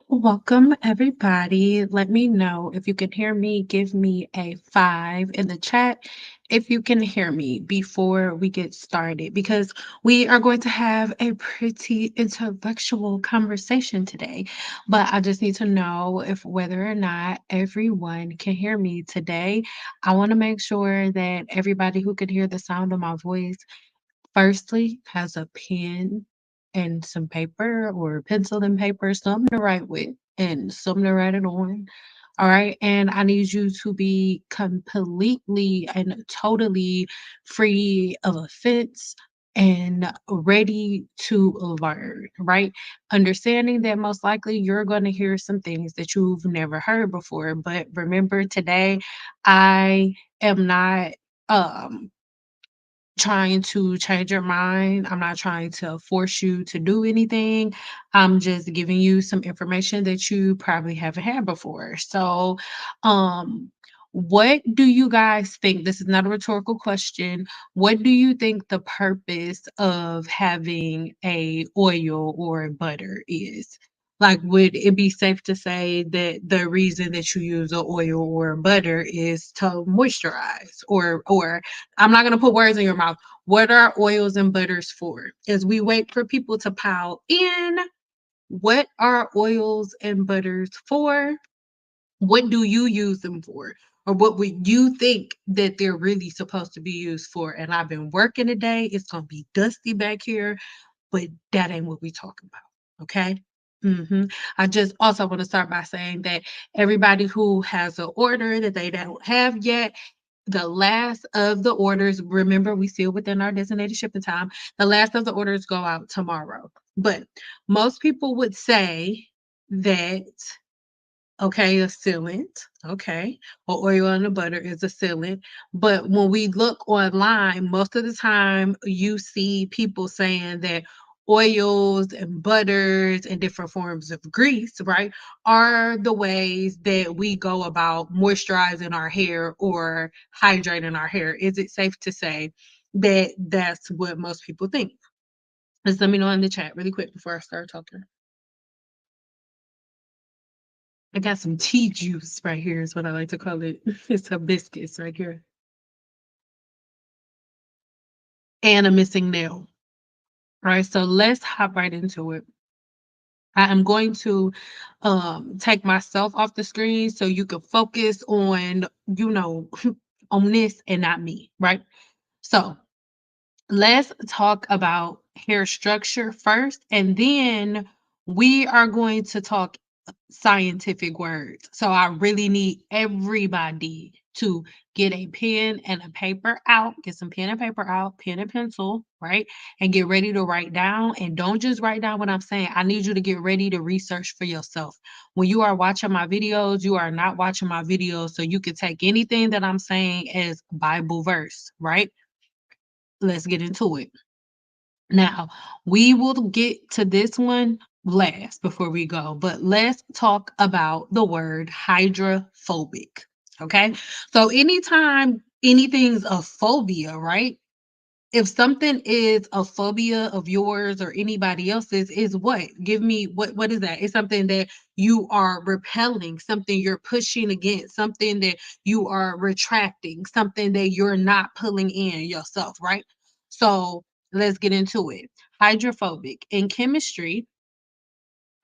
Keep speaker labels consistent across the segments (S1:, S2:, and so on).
S1: Welcome, everybody. Let me know if you can hear me. Give me a 5 in the chat if you can hear me before we get started, because we are going to have a pretty intellectual conversation today. But I just need to know if whether or not everyone can hear me today. I want to make sure that everybody who can hear the sound of my voice firstly has a pen and some paper or pencil and paper, something to write with and something to write it on. All right. And I need you to be completely and totally free of offense and ready to learn, right? Understanding that most likely you're going to hear some things that you've never heard before. But remember, today I am not um trying to change your mind. I'm not trying to force you to do anything. I'm just giving you some information that you probably haven't had before. So, um, what do you guys think? This is not a rhetorical question. What do you think the purpose of having a oil or butter is? Like, would it be safe to say that the reason that you use a oil or a butter is to moisturize, or I'm not going to put words in your mouth. What are oils and butters for? As we wait for people to pile in, what are oils and butters for? What do you use them for? Or what would you think that they're really supposed to be used for? And I've been working today. It's going to be dusty back here, but that ain't what we talking about. Okay. I just also want to start by saying that everybody who has an order that they don't have yet, the last of the orders, remember, we still within our designated shipping time. The last of the orders go out tomorrow. But most people would say that, okay, a sealant, okay, or oil and the butter is a sealant. But when we look online, most of the time you see people saying that oils and butters and different forms of grease, right, are the ways that we go about moisturizing our hair or hydrating our hair. Is it safe to say that that's what most people think? Just let me know in the chat really quick before I start talking. I got some tea juice right here is what I like to call it. It's hibiscus right here. And a missing nail. All right, so let's hop right into it. I am going to take myself off the screen so you can focus on, on this and not me, right? So let's talk about hair structure first, and then we are going to talk scientific words. So I really need everybody to get a pen and a paper out, get some pen and paper out, pen and pencil, right? And get ready to write down. And don't just write down what I'm saying. I need you to get ready to research for yourself. When you are watching my videos, you are not watching my videos so you can take anything that I'm saying as Bible verse, right? Let's get into it. Now, we will get to this one last before we go, but let's talk about the word hydrophobic. Okay. So, anytime anything's a phobia, right? If something is a phobia of yours or anybody else's, is what? Give me what is that? It's something that you are repelling, something you're pushing against, something that you are retracting, something that you're not pulling in yourself, right? So let's get into it. Hydrophobic. In chemistry,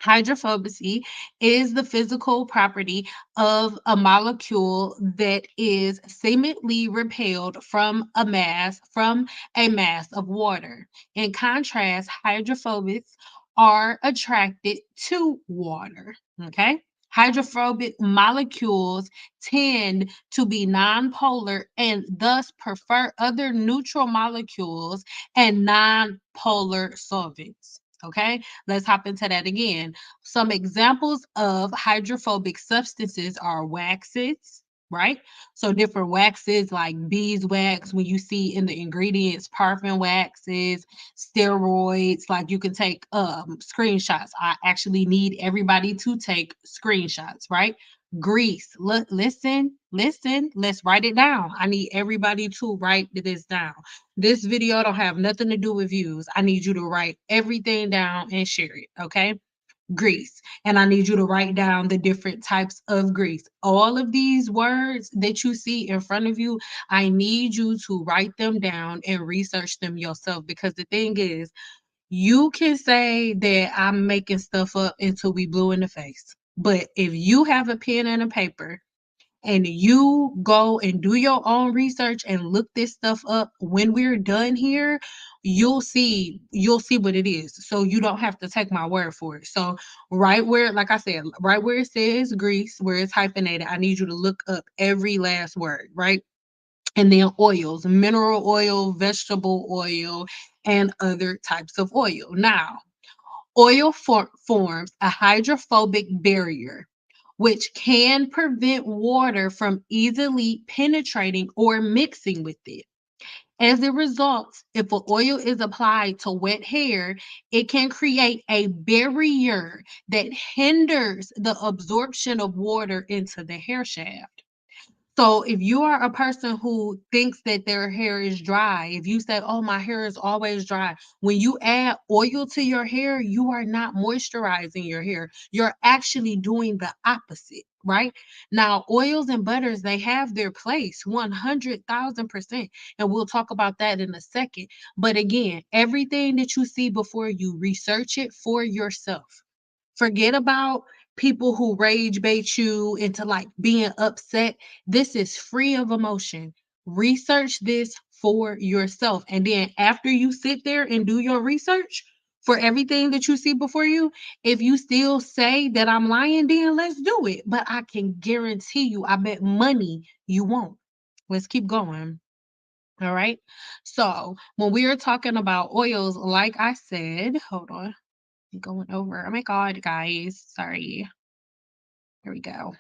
S1: hydrophobicy is the physical property of a molecule that is seemingly repelled from a mass of water. In contrast, hydrophobics are attracted to water. Okay? Hydrophobic molecules tend to be nonpolar and thus prefer other neutral molecules and nonpolar solvents. Okay, let's hop into that again. Some examples of hydrophobic substances are waxes, right? So different waxes like beeswax, when you see in the ingredients, paraffin waxes, steroids, like you can take screenshots. I actually need everybody to take screenshots, right? Grease. Listen, let's write it down. I need everybody to write this down. This video don't have nothing to do with views. I need you to write everything down and share it, okay? grease. And I need you to write down the different types of grease. All of these words that you see in front of you, I need you to write them down and research them yourself, because the thing is, you can say that I'm making stuff up until we blue in the face. But if you have a pen and a paper and you go and do your own research and look this stuff up, when we're done here, you'll see what it is. So you don't have to take my word for it. So right where, like I said, right where it says grease, where it's hyphenated, I need you to look up every last word, right? And then oils, mineral oil, vegetable oil, and other types of oil. Now, forms a hydrophobic barrier, which can prevent water from easily penetrating or mixing with it. As a result, if an oil is applied to wet hair, it can create a barrier that hinders the absorption of water into the hair shaft. So if you are a person who thinks that their hair is dry, if you say, "Oh, my hair is always dry," when you add oil to your hair, you are not moisturizing your hair. You're actually doing the opposite, right? Now, oils and butters, they have their place 100,000%. And we'll talk about that in a second. But again, everything that you see before you, research it for yourself. Forget about people who rage bait you into like being upset. This is free of emotion. Research this for yourself. And then after you sit there and do your research for everything that you see before you, if you still say that I'm lying, then let's do it. But I can guarantee you, I bet money you won't. Let's keep going. All right. So when we are talking about oils, like I said, hold on, I'm going over. Oh my God, guys. Sorry. Here we go.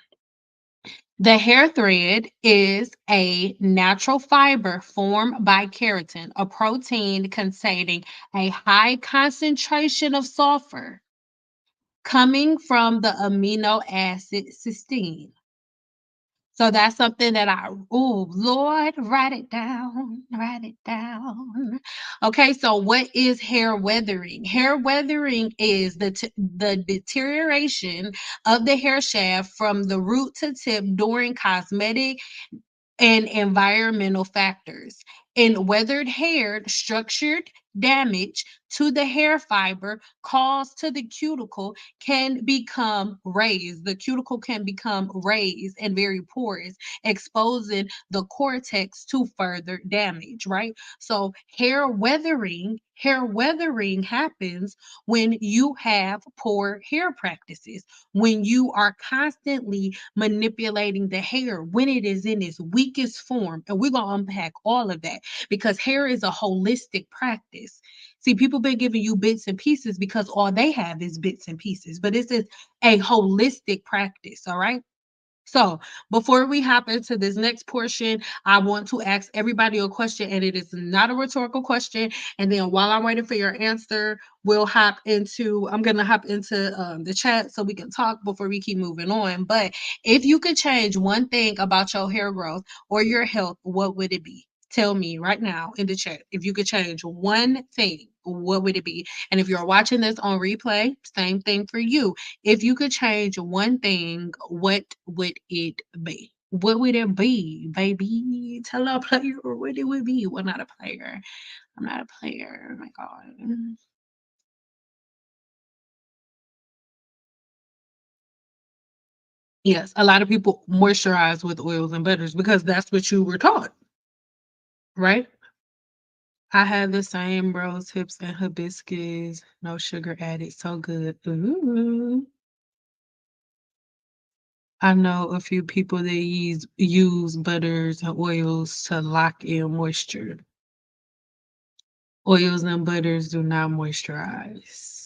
S1: The hair thread is a natural fiber formed by keratin, a protein containing a high concentration of sulfur coming from the amino acid cysteine. So that's something that oh Lord, write it down, write it down. Okay, so what is hair weathering? Hair weathering is the deterioration of the hair shaft from the root to tip during cosmetic and environmental factors. In weathered hair, structured damage to the hair fiber caused to the cuticle can become raised. The cuticle can become raised and very porous, exposing the cortex to further damage, right? So hair weathering happens when you have poor hair practices, when you are constantly manipulating the hair when it is in its weakest form. And we're going to unpack all of that because hair is a holistic practice. See, people been giving you bits and pieces because all they have is bits and pieces, but this is a holistic practice, all right? So, before we hop into this next portion, I want to ask everybody a question, and it is not a rhetorical question. And then while I'm waiting for your answer, I'm going to hop into the chat so we can talk before we keep moving on. But if you could change one thing about your hair growth or your health, what would it be? Tell me right now in the chat. If you could change one thing, what would it be? And if you're watching this on replay, same thing for you. If you could change one thing, what would it be? What would it be, baby? Tell a player what it would be. Well, not a player. I'm not a player. Oh my God. Yes, a lot of people moisturize with oils and butters because that's what you were taught, right? I had the same rose hips and hibiscus, no sugar added, so good. Ooh. I know a few people that use butters and oils to lock in moisture. Oils and butters do not moisturize.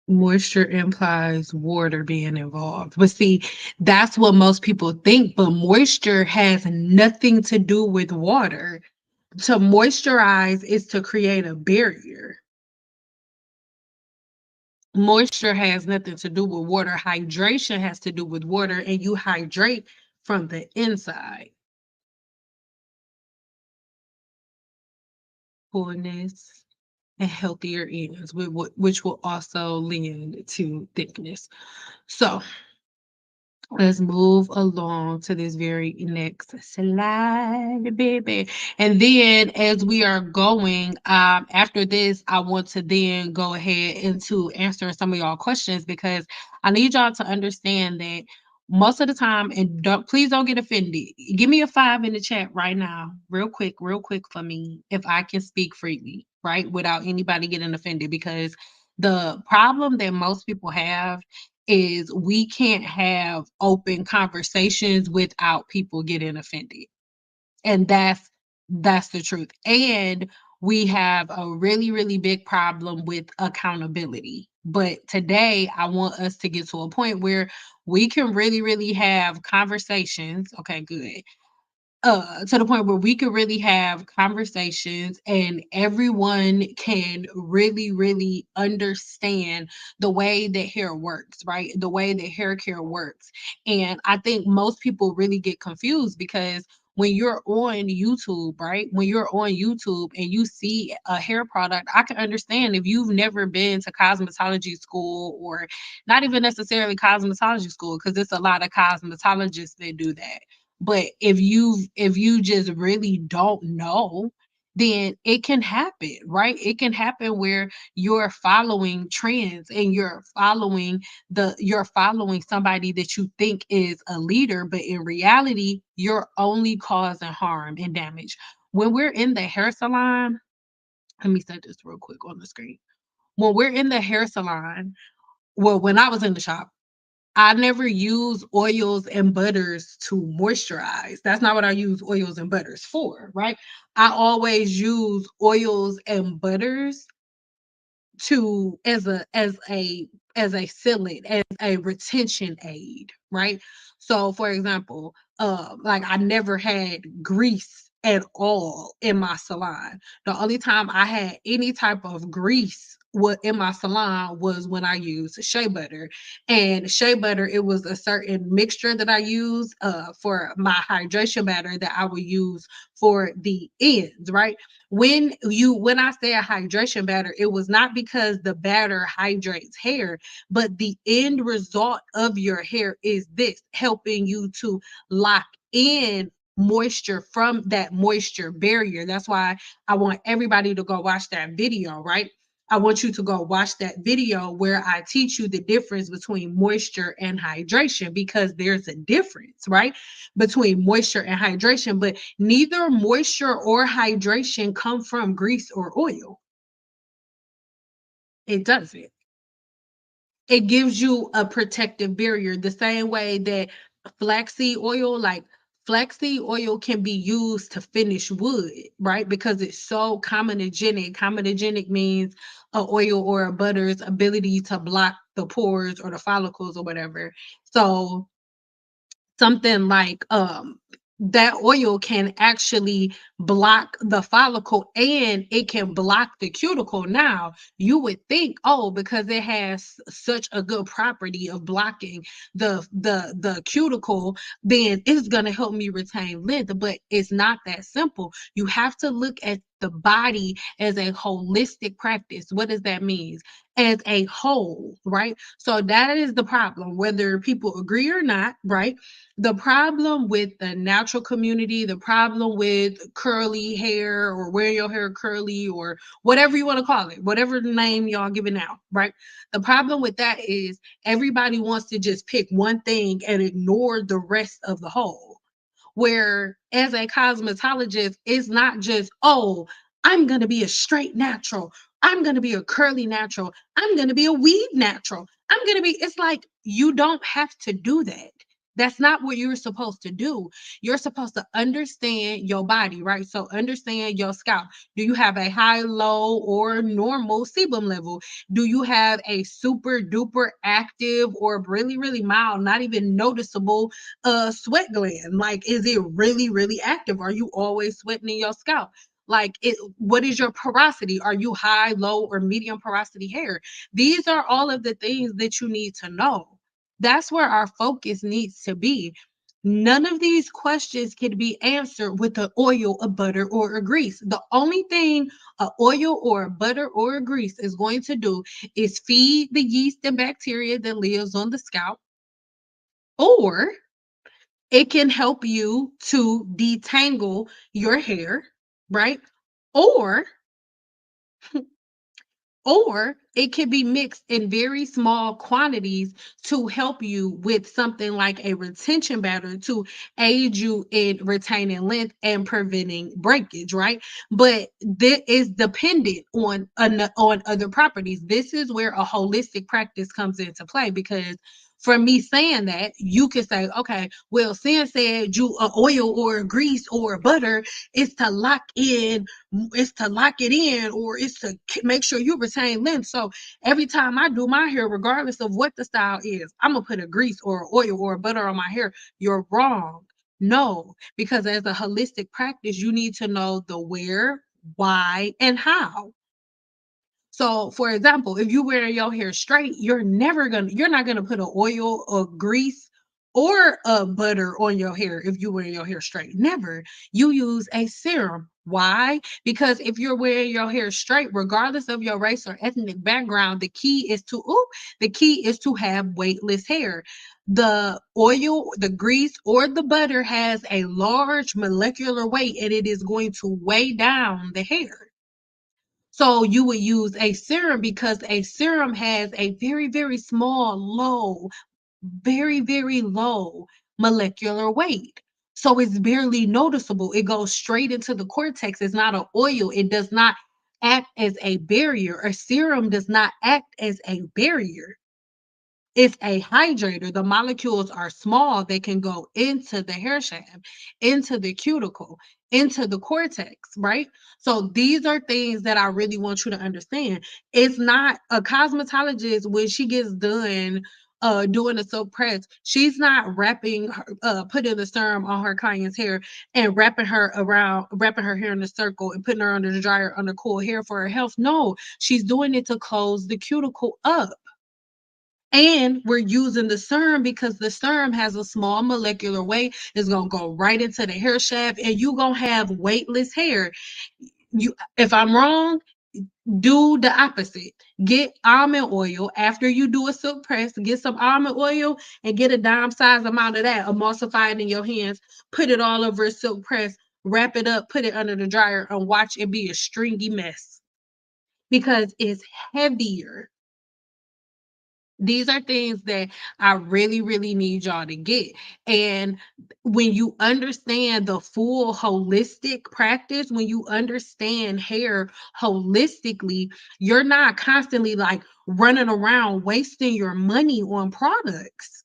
S1: Moisture implies water being involved. But see, that's what most people think, but moisture has nothing to do with water. To moisturize is to create a barrier. Moisture has nothing to do with water. Hydration has to do with water, and you hydrate from the inside. fullness, and healthier ends, which will also lend to thickness. So let's move along to this very next slide, baby. And then as we are going, after this, I want to then go ahead into answering some of y'all questions because I need y'all to understand that most of the time, and don't please don't get offended. Give me a 5 in the chat right now, real quick for me, if I can speak freely, right? Without anybody getting offended, because the problem that most people have is we can't have open conversations without people getting offended. And that's the truth. And we have a really, really big problem with accountability. But today I want us to get to a point where we can really, really have conversations. Okay, good, to the point where we could really have conversations and everyone can really, really understand the way that hair works, right? The way that hair care works. And I think most people really get confused because when you're on YouTube, right? When you're on YouTube and you see a hair product, I can understand if you've never been to cosmetology school or not even necessarily cosmetology school, because it's a lot of cosmetologists that do that. But if you just really don't know, then it can happen, right? It can happen where you're following trends and you're following somebody that you think is a leader, but in reality, you're only causing harm and damage. When we're in the hair salon, let me set this real quick on the screen. When we're in the hair salon, well, when I was in the shop, I never use oils and butters to moisturize. That's not what I use oils and butters for, right? I always use oils and butters to as a sealant, as a retention aid, right? So for example, like I never had grease at all in my salon. The only time I had any type of grease what in my salon was when I used shea butter. And shea butter, it was a certain mixture that I used for my hydration batter that I would use for the ends, right? When I say a hydration batter, it was not because the batter hydrates hair, but the end result of your hair is this, helping you to lock in moisture from that moisture barrier. That's why I want everybody to go watch that video, right? I want you to go watch that video where I teach you the difference between moisture and hydration, because there's a difference, right? Between moisture and hydration, but neither moisture or hydration come from grease or oil. It doesn't. It gives you a protective barrier the same way that flaxseed oil, like flaxseed oil can be used to finish wood, right? Because it's so comedogenic. Comedogenic means a oil or a butter's ability to block the pores or the follicles or whatever. So something like that oil can actually block the follicle and it can block the cuticle. Now you would think, oh, because it has such a good property of blocking the cuticle, then it's going to help me retain length. But it's not that simple. You have to look at the body as a holistic practice. What does that mean? As a whole, right? So that is the problem, whether people agree or not, right? The problem with the natural community, the problem with curly hair or wearing your hair curly or whatever you want to call it, whatever name y'all give it now, right? The problem with that is everybody wants to just pick one thing and ignore the rest of the whole. Where as a cosmetologist, it's not just, oh, I'm going to be a straight natural. I'm going to be a curly natural. I'm going to be a weave natural. I'm going to be, it's like, you don't have to do that. That's not what you're supposed to do. You're supposed to understand your body, right? So understand your scalp. Do you have a high, low, or normal sebum level? Do you have a super duper active or really, really mild, not even noticeable sweat gland? Like, is it really, really active? Are you always sweating in your scalp? Like, what is your porosity? Are you high, low, or medium porosity hair? These are all of the things that you need to know. That's where our focus needs to be. None of these questions can be answered with an oil, a butter, or a grease. The only thing a oil or a butter or a grease is going to do is feed the yeast and bacteria that lives on the scalp, or it can help you to detangle your hair, right? Or or it can be mixed in very small quantities to help you with something like a retention batter to aid you in retaining length and preventing breakage, right? But this is dependent on other properties. This is where a holistic practice comes into play, because for me saying that, you could say, okay, well, Sin said you a oil or a grease or a butter is to lock in, it's to lock it in, or it's to make sure you retain length. So every time I do my hair, regardless of what the style is, I'm gonna put a grease or oil or butter on my hair. You're wrong. No, because as a holistic practice, you need to know the where, why, and how. So, for example, if you wear your hair straight, you're not gonna put an oil or grease or a butter on your hair if you wear your hair straight. Never. You use a serum. Why? Because if you're wearing your hair straight, regardless of your race or ethnic background, the key is to have weightless hair. The oil, the grease, or the butter has a large molecular weight, and it is going to weigh down the hair. So you would use a serum because a serum has a very, very small, low, very, very low molecular weight. So it's barely noticeable. It goes straight into the cortex. It's not an oil. It does not act as a barrier. A serum does not act as a barrier. It's a hydrator. The molecules are small. They can go into the hair shaft, into the cuticle, into the cortex, right? So these are things that I really want you to understand. It's not a cosmetologist when she gets done doing a silk press, she's not putting the serum on her client's hair and wrapping her hair in a circle and putting her under the dryer under cool hair for her health. No, she's doing it to close the cuticle up. And we're using the serum because the serum has a small molecular weight. It's gonna go right into the hair shaft, and you're gonna have weightless hair. If I'm wrong, do the opposite. Get almond oil after you do a silk press. Get some almond oil and get a dime size amount of that. Emulsify it in your hands. Put it all over a silk press. Wrap it up. Put it under the dryer and watch it be a stringy mess because it's heavier. These are things that I really, really need y'all to get. And when you understand the full holistic practice, when you understand hair holistically, you're not constantly like running around wasting your money on products.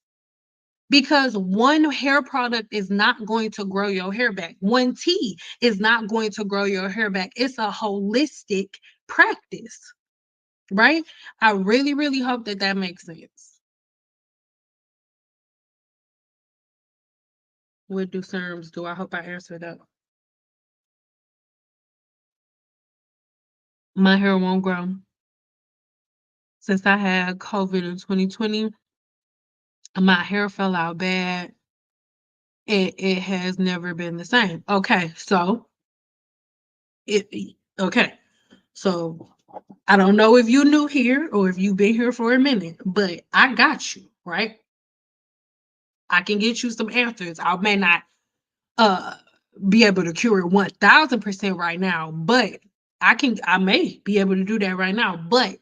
S1: Because one hair product is not going to grow your hair back. One tea is not going to grow your hair back. It's a holistic practice, right? I really, really hope that that makes sense. What do serums do? I hope I answered that. My hair won't grow. Since I had COVID in 2020, my hair fell out bad. It has never been the same. It okay. So I don't know if you new here or if you've been here for a minute, but I got you, right? I can get you some answers. I may not uh be able to cure it 1000% right now, but I may be able to do that right now. But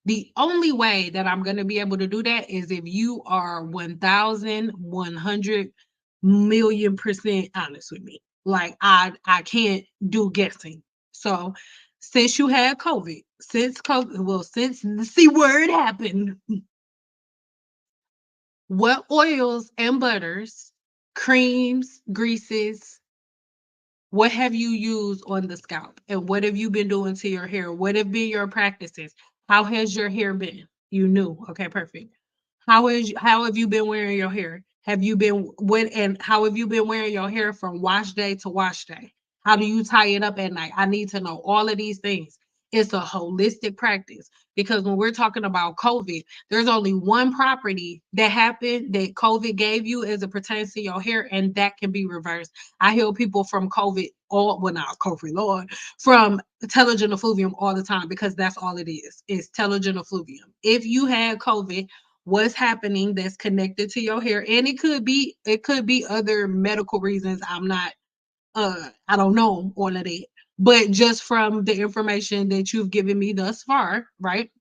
S1: the only way that I'm gonna be able to do that is if you are 1,100,000,000% honest with me. Like I can't do guessing. So since you had COVID, since the C word happened, what oils and butters, creams, greases, what have you used on the scalp? And what have you been doing to your hair? What have been your practices? How has your hair been? You knew. Okay, perfect. How have you been wearing your hair? Have you been when and how have you been wearing your hair from wash day to wash day? How do you tie it up at night? I need to know all of these things. It's a holistic practice because when we're talking about COVID, there's only one property that happened that COVID gave you as it pertains to your hair, and that can be reversed. I heal people from COVID, all well, not COVID, Lord, from telogen effluvium all the time because that's all it is. It's telogen effluvium. If you had COVID, what's happening that's connected to your hair, and it could be other medical reasons. I don't know all of that. But just from the information that you've given me thus far, right?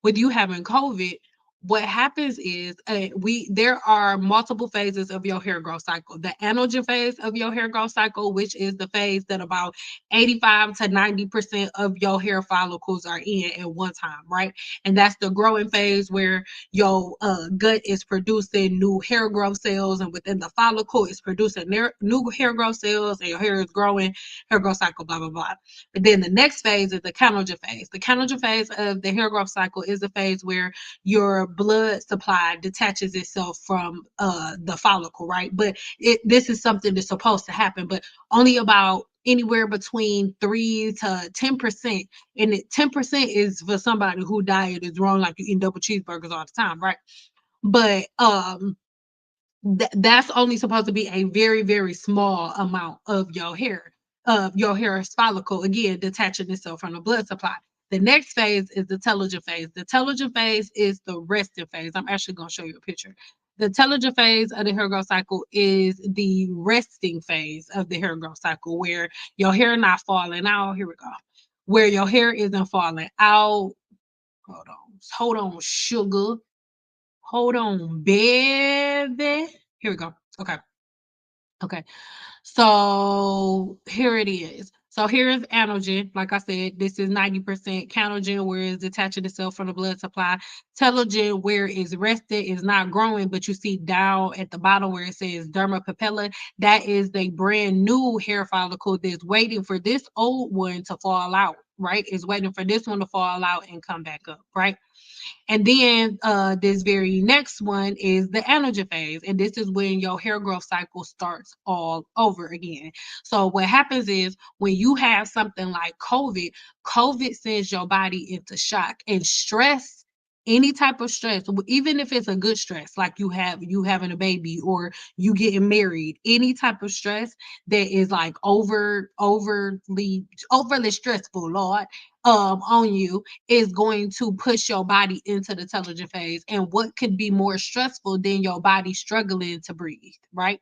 S1: With you having COVID, what happens is we there are multiple phases of your hair growth cycle. The anagen phase of your hair growth cycle, which is the phase that about 85 to 90% of your hair follicles are in at one time, right? And that's the growing phase where your gut is producing new hair growth cells, and within the follicle is producing new hair growth cells, and your hair is growing, hair growth cycle, blah blah blah. But then the next phase is the canogen phase. The canogen phase of the hair growth cycle is the phase where your blood supply detaches itself from the follicle, right? But this is something that's supposed to happen, but only about anywhere between 3 to 10%. And 10% is for somebody who diet is wrong, like you eat double cheeseburgers all the time, right? But that's only supposed to be a very, very small amount of your hair follicle, again, detaching itself from the blood supply. The next phase is the telogen phase. The telogen phase is the resting phase. I'm actually going to show you a picture. The telogen phase of the hair growth cycle is the resting phase of the hair growth cycle, where your hair not falling out. Here we go. Where your hair isn't falling out. Hold on, sugar. Hold on, baby. Here we go. Okay. Okay. So here it is. So here is anagen. Like I said, this is 90% canogen, where it's detaching itself from the blood supply. Telogen, where it's rested, is not growing, but you see down at the bottom where it says derma papilla, that is the brand new hair follicle that's waiting for this old one to fall out, right? It's waiting for this one to fall out and come back up, right? And then this very next one is the anagen phase. And this is when your hair growth cycle starts all over again. So what happens is when you have something like COVID, COVID sends your body into shock and stress. Any type of stress, even if it's a good stress, like you having a baby or you getting married, any type of stress that is like overly stressful, Lord, on you, is going to push your body into the telogen phase. And what could be more stressful than your body struggling to breathe, right?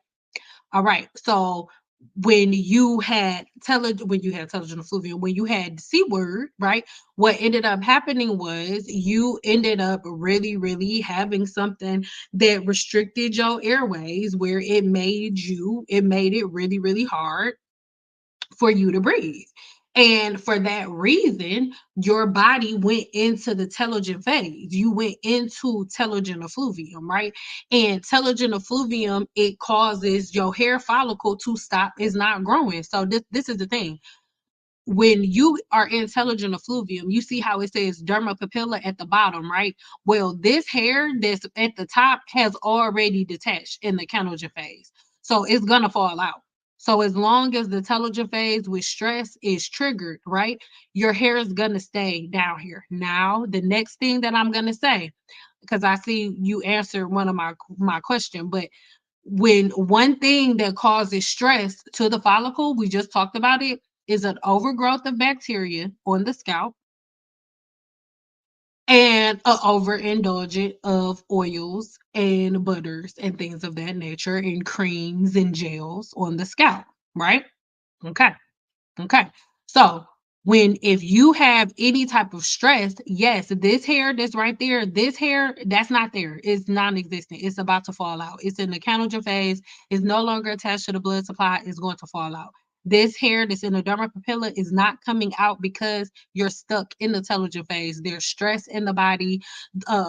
S1: All right. So when you had telogen effluvium, when you had C word, right? What ended up happening was you ended up really, really having something that restricted your airways, where it made it really, really hard for you to breathe. And for that reason, your body went into the telogen phase. You went into telogen effluvium, right? And telogen effluvium, it causes your hair follicle to stop, is not growing. So this is the thing. When you are in telogen effluvium, you see how it says derma papilla at the bottom, right? Well, this hair that's at the top has already detached in the canogen phase. So it's gonna fall out. So as long as the telogen phase with stress is triggered, right, your hair is gonna stay down here. Now, the next thing that I'm gonna say, because I see you answered one of my question, but when one thing that causes stress to the follicle, we just talked about it, is an overgrowth of bacteria on the scalp and an overindulgence of oils and butters and things of that nature, and creams and gels on the scalp, right? Okay. Okay. So if you have any type of stress, yes, this hair that's right there, this hair that's not there. It's non-existent. It's about to fall out. It's in the canogen phase. It's no longer attached to the blood supply. It's going to fall out. This hair that's in the derma papilla is not coming out because you're stuck in the telogen phase. There's stress in the body.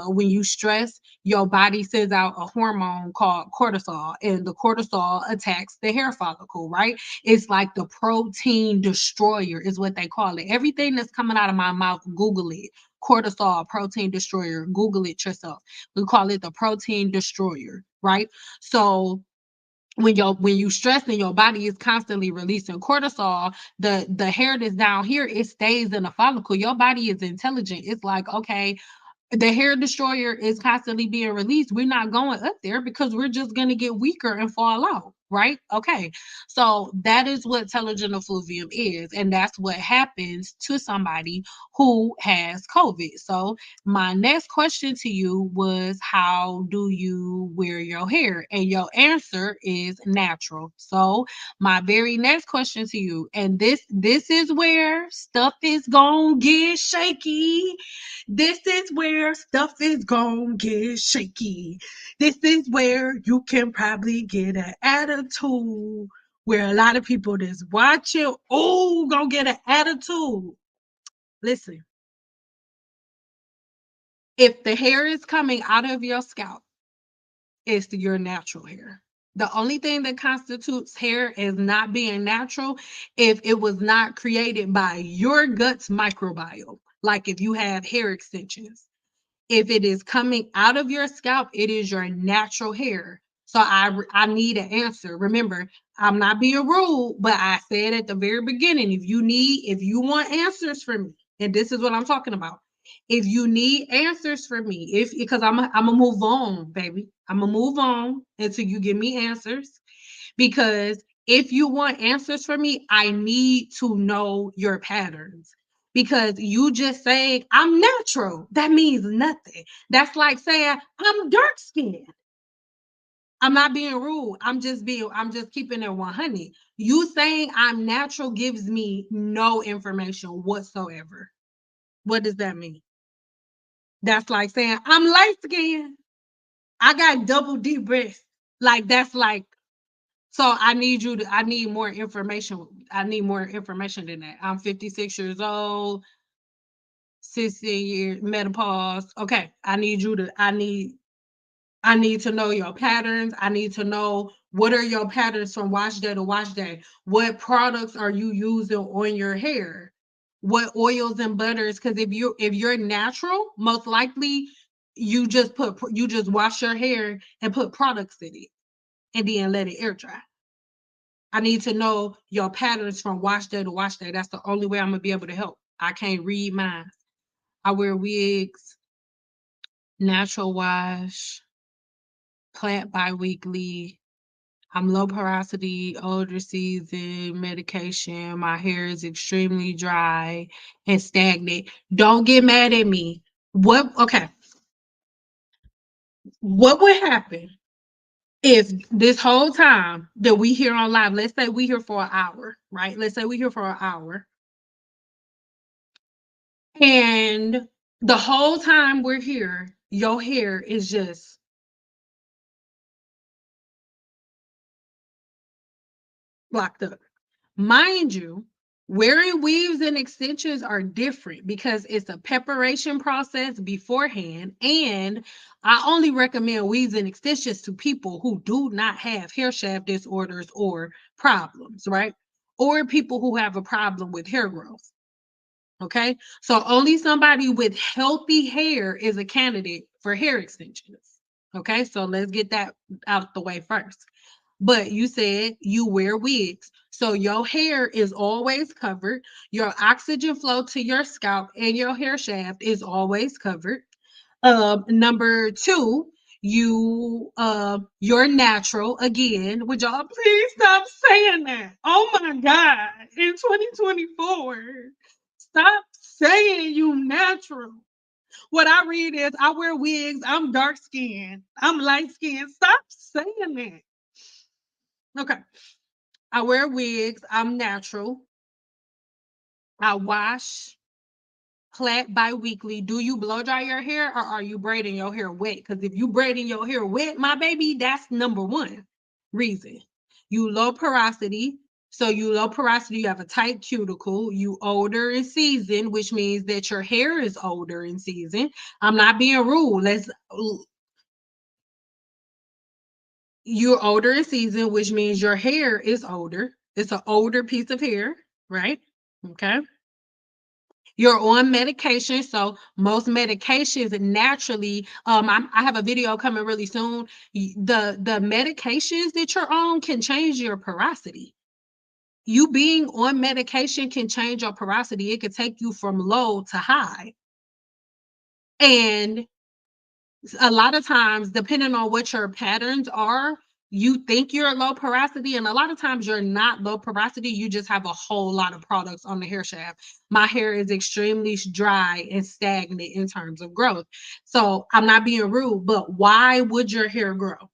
S1: When you stress, your body sends out a hormone called cortisol, and the cortisol attacks the hair follicle, right? It's like the protein destroyer, is what they call it. Everything that's coming out of my mouth, Google it. Cortisol, protein destroyer. Google it yourself. We call it the protein destroyer, right? So when you stress and your body is constantly releasing cortisol, the hair that's down here, it stays in a follicle. Your body is intelligent. It's like, okay, the hair destroyer is constantly being released. We're not going up there because we're just going to get weaker and fall out, right? Okay. So that is what telogen effluvium is. And that's what happens to somebody who has COVID. So my next question to you was, how do you wear your hair? And your answer is natural. So my very next question to you, and this is where stuff is gonna get shaky. This is where stuff is gonna get shaky. This is where you can probably get an attitude, where a lot of people that's watching, oh, gonna get an attitude. Listen, if the hair is coming out of your scalp, it's your natural hair. The only thing that constitutes hair as not being natural if it was not created by your gut's microbiome. Like if you have hair extensions. If it is coming out of your scalp, it is your natural hair. So I need an answer. Remember, I'm not being rude, but I said at the very beginning, if you want answers from me, and this is what I'm talking about. If you need answers from me, if because I'm gonna move on, baby. I'm gonna move on until you give me answers. Because if you want answers from me, I need to know your patterns. Because you just saying I'm natural, that means nothing. That's like saying I'm dark skinned. I'm not being rude. I'm just keeping it 100. You saying I'm natural gives me no information whatsoever. What does that mean? That's like saying I'm light skinned. I got double D breasts. Like that's like, so I need more information. I need more information than that. I'm 56 years old, 16 years menopause. Okay. I need to know your patterns. I need to know what are your patterns from wash day to wash day. What products are you using on your hair? What oils and butters? Because if you're natural, most likely you just wash your hair and put products in it and then let it air dry. I need to know your patterns from wash day to wash day. That's the only way I'm gonna be able to help. I can't read mine. I wear wigs, natural wash, plant biweekly. I'm low porosity, older season, medication. My hair is extremely dry and stagnant. Don't get mad at me. Okay. What would happen if this whole time that we here on live, let's say we here for an hour, right? Let's say we here for an hour. And the whole time we're here, your hair is just locked up. Mind you, wearing weaves and extensions are different because it's a preparation process beforehand. And I only recommend weaves and extensions to people who do not have hair shaft disorders or problems, right? Or people who have a problem with hair growth. Okay. So only somebody with healthy hair is a candidate for hair extensions. Okay. So let's get that out the way first. But you said you wear wigs. So your hair is always covered. Your oxygen flow to your scalp and your hair shaft is always covered. Number two, you're natural again. Would y'all please stop saying that? Oh my God. In 2024, stop saying you natural. What I read is I wear wigs, I'm dark skinned, I'm light skinned. Stop saying that. Okay. I wear wigs, I'm natural. I wash, plait bi-weekly. Do you blow dry your hair or are you braiding your hair wet? Because if you braiding your hair wet, my baby, that's number one reason. You low porosity. So you low porosity, you have a tight cuticle, you older in season, which means that your hair is older in season. I'm not being rude. You're older in season, which means your hair is older. It's an older piece of hair, right? Okay. You're on medication, so most medications naturally, I have a video coming really soon. The medications that you're on can change your porosity. You being on medication can change your porosity. It could take you from low to high. And a lot of times, depending on what your patterns are, you think you're low porosity, and a lot of times you're not low porosity. You just have a whole lot of products on the hair shaft. My hair is extremely dry and stagnant in terms of growth. So I'm not being rude, but why would your hair grow?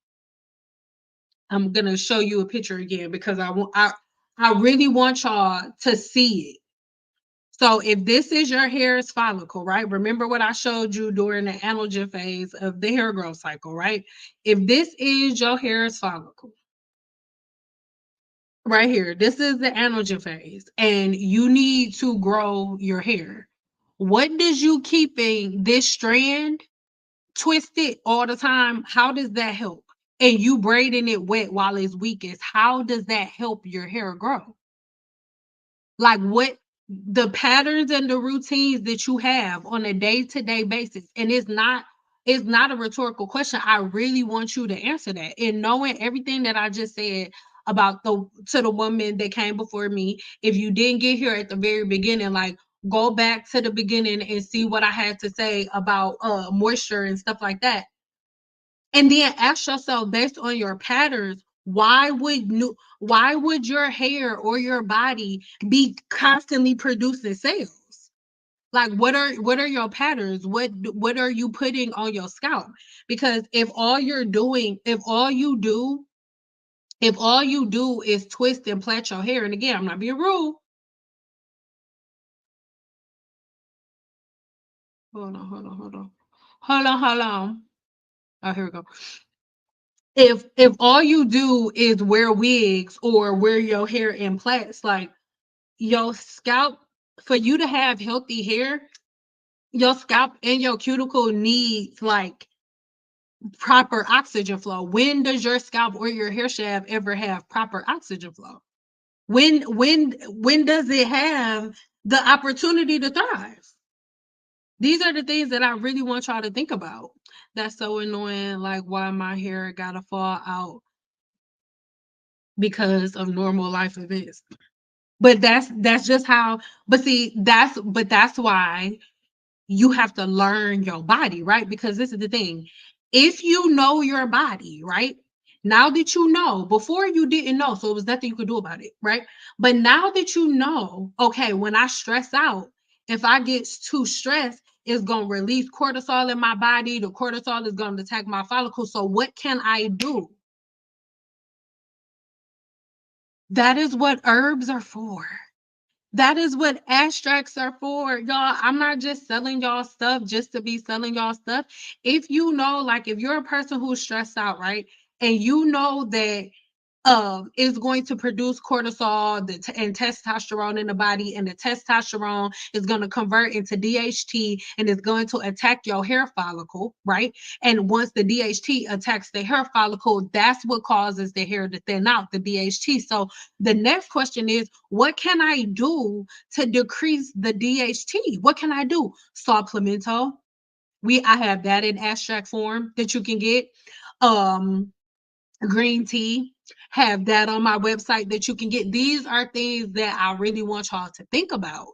S1: I'm gonna show you a picture again because I really want y'all to see it. So if this is your hair's follicle, right? Remember what I showed you during the anagen phase of the hair growth cycle, right? If this is your hair's follicle, right here, this is the anagen phase, and you need to grow your hair. What does you keeping this strand twisted all the time? How does that help? And you braiding it wet while it's weakest, how does that help your hair grow? Like what the patterns and the routines that you have on a day-to-day basis. And it's not a rhetorical question. I really want you to answer that. And knowing everything that I just said about the woman that came before me, if you didn't get here at the very beginning, like go back to the beginning and see what I had to say about moisture and stuff like that. And then ask yourself, based on your patterns, why would your hair or your body be constantly producing cells? Like what are your patterns? What are you putting on your scalp? Because if all you do is twist and plait your hair, and again, I'm not being rude. Hold on, hold on, hold on. Hold on, hold on. Oh, here we go. If all you do is wear wigs or wear your hair in plaits, like your scalp, for you to have healthy hair, your scalp and your cuticle needs like proper oxygen flow. When does your scalp or your hair shaft ever have proper oxygen flow? When does it have the opportunity to thrive? These are the things that I really want y'all to think about. That's so annoying. Like why my hair gotta fall out because of normal life events. But that's just how, but see, that's why you have to learn your body, right? Because this is the thing. If you know your body, right? Now that you know, before you didn't know, so it was nothing you could do about it, right? But now that you know, okay, when I stress out, if I get too stressed, it's going to release cortisol in my body. The cortisol is going to attack my follicles. So what can I do? That is what herbs are for. That is what extracts are for, y'all. I'm not just selling y'all stuff just to be selling y'all stuff. If you know, like if you're a person who's stressed out, right? And you know that is going to produce cortisol and testosterone in the body, and the testosterone is going to convert into DHT and is going to attack your hair follicle, right? And once the DHT attacks the hair follicle, that's what causes the hair to thin out, the DHT. So the next question is, what can I do to decrease the DHT? What can I do? Supplemento. I have that in extract form that you can get. Um, Green tea, have that on my website that you can get. These are things that I really want y'all to think about.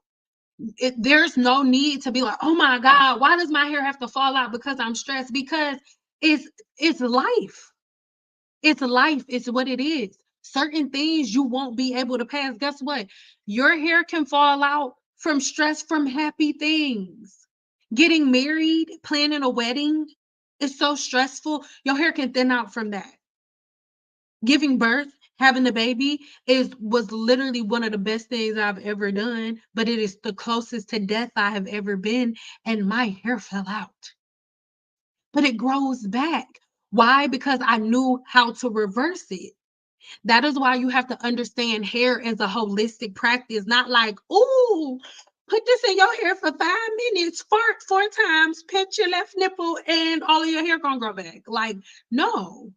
S1: There's no need to be like, oh my God, why does my hair have to fall out because I'm stressed? Because it's it's life. It's life. It's what it is. Certain things you won't be able to pass. Guess what? Your hair can fall out from stress from happy things. Getting married, planning a wedding is so stressful. Your hair can thin out from that. Giving birth, having a baby was literally one of the best things I've ever done, but it is the closest to death I have ever been, and my hair fell out. But it grows back. Why? Because I knew how to reverse it. That is why you have to understand hair as a holistic practice, not like, ooh, put this in your hair for 5 minutes, fart 4 times, pinch your left nipple, and all of your hair gonna grow back. Like, no.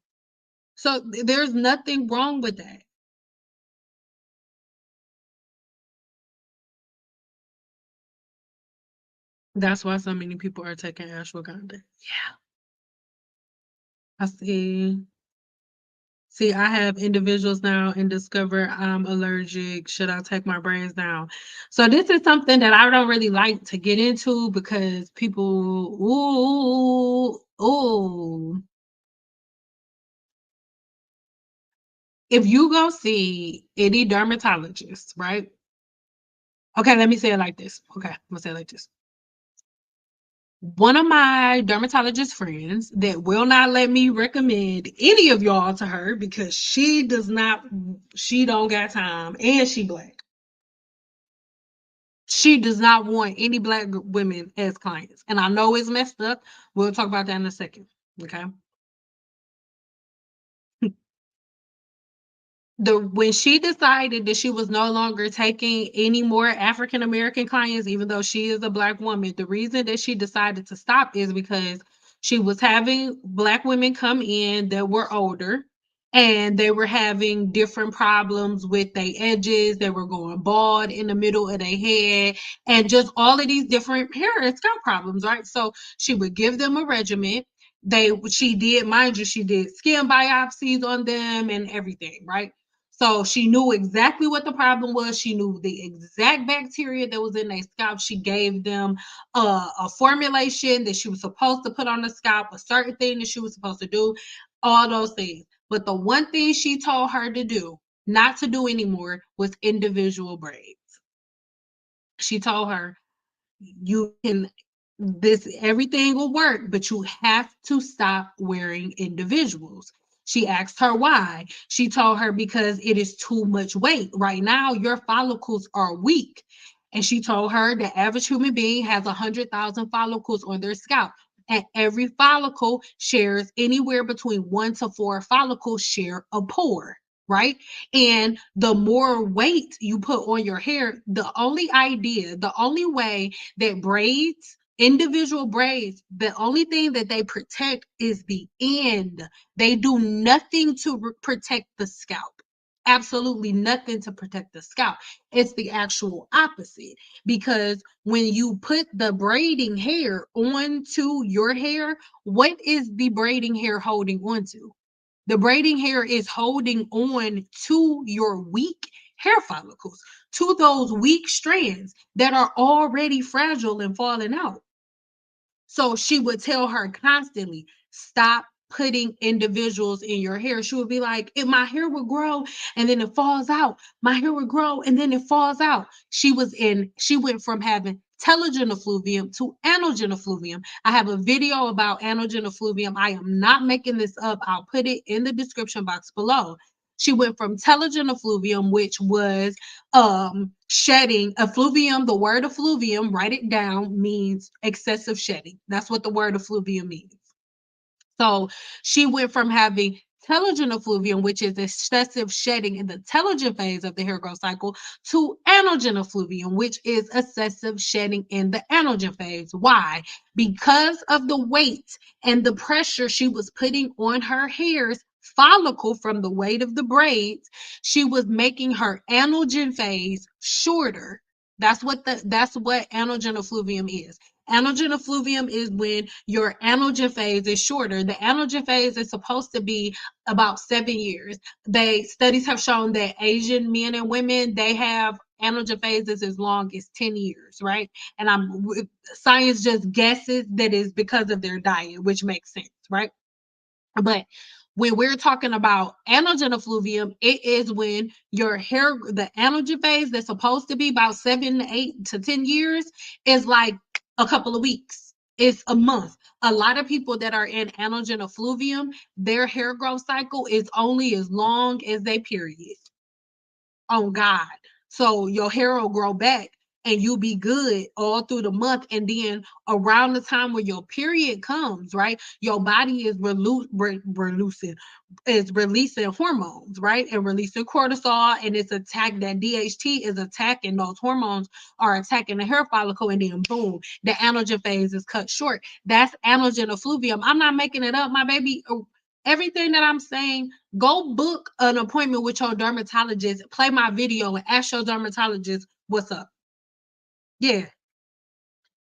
S1: So there's nothing wrong with that. That's why so many people are taking ashwagandha. Yeah. I see. See, I have individuals now and discover I'm allergic. Should I take my brains down? So this is something that I don't really like to get into because people, ooh. If you go see any dermatologist, right? Okay, let me say it like this. Okay, I'm gonna say it like this. One of my dermatologist friends that will not let me recommend any of y'all to her because she don't got time and she black. She does not want any black women as clients. And I know it's messed up. We'll talk about that in a second. Okay. When she decided that she was no longer taking any more African American clients, even though she is a black woman, the reason that she decided to stop is because she was having black women come in that were older and they were having different problems with their edges. They were going bald in the middle of their head and just all of these different hair and scalp problems, right? So she would give them a regimen. She did, mind you, she did skin biopsies on them and everything, right? So she knew exactly what the problem was. She knew the exact bacteria that was in their scalp. She gave them a formulation that she was supposed to put on the scalp, a certain thing that she was supposed to do, all those things. But the one thing she told her to do, not to do anymore, was individual braids. She told her, you can this everything will work, but you have to stop wearing individuals. She asked her why. She told her because it is too much weight. Right now, your follicles are weak. And she told her the average human being has 100,000 follicles on their scalp. And every follicle shares anywhere between 1 to 4 follicles share a pore, right? And the more weight you put on your hair, the only way that braids, individual braids, the only thing that they protect is the end. They do nothing to protect the scalp. Absolutely nothing to protect the scalp. It's the actual opposite because when you put the braiding hair onto your hair, what is the braiding hair holding onto? The braiding hair is holding on to your weak hair follicles, to those weak strands that are already fragile and falling out. So she would tell her constantly, stop putting individuals in your hair. She would be like, if my hair would grow and then it falls out, my hair would grow and then it falls out. She went from having telogen effluvium to anogen effluvium. I have a video about anogen effluvium. I am not making this up. I'll put it in the description box below. She went from telogen effluvium, which was shedding. Effluvium, the word effluvium, write it down, means excessive shedding. That's what the word effluvium means. So she went from having telogen effluvium, which is excessive shedding in the telogen phase of the hair growth cycle, to anogen effluvium, which is excessive shedding in the anogen phase. Why? Because of the weight and the pressure she was putting on her hair's follicle from the weight of the braids, she was making her anogen phase shorter. That's what anogen effluvium is. Anogen effluvium is when your anogen phase is shorter. The anogen phase is supposed to be about 7 years. Studies have shown that Asian men and women, they have anogen phases as long as 10 years, right? And science just guesses that is because of their diet, which makes sense, right? But when we're talking about anogen effluvium, it is when your hair, the anogen phase that's supposed to be about 7 to 8 to 10 years, is like a couple of weeks. It's a month. A lot of people that are in anogen effluvium, their hair growth cycle is only as long as they period on God. So your hair will grow back and you'll be good all through the month. And then around the time when your period comes, right, your body is releasing hormones, right, and releasing cortisol, and it's attack that DHT is attacking those hormones are attacking the hair follicle, and then boom, the anogen phase is cut short. That's anogen effluvium. I'm not making it up, my baby. Everything that I'm saying, go book an appointment with your dermatologist, play my video, and ask your dermatologist what's up. Yeah.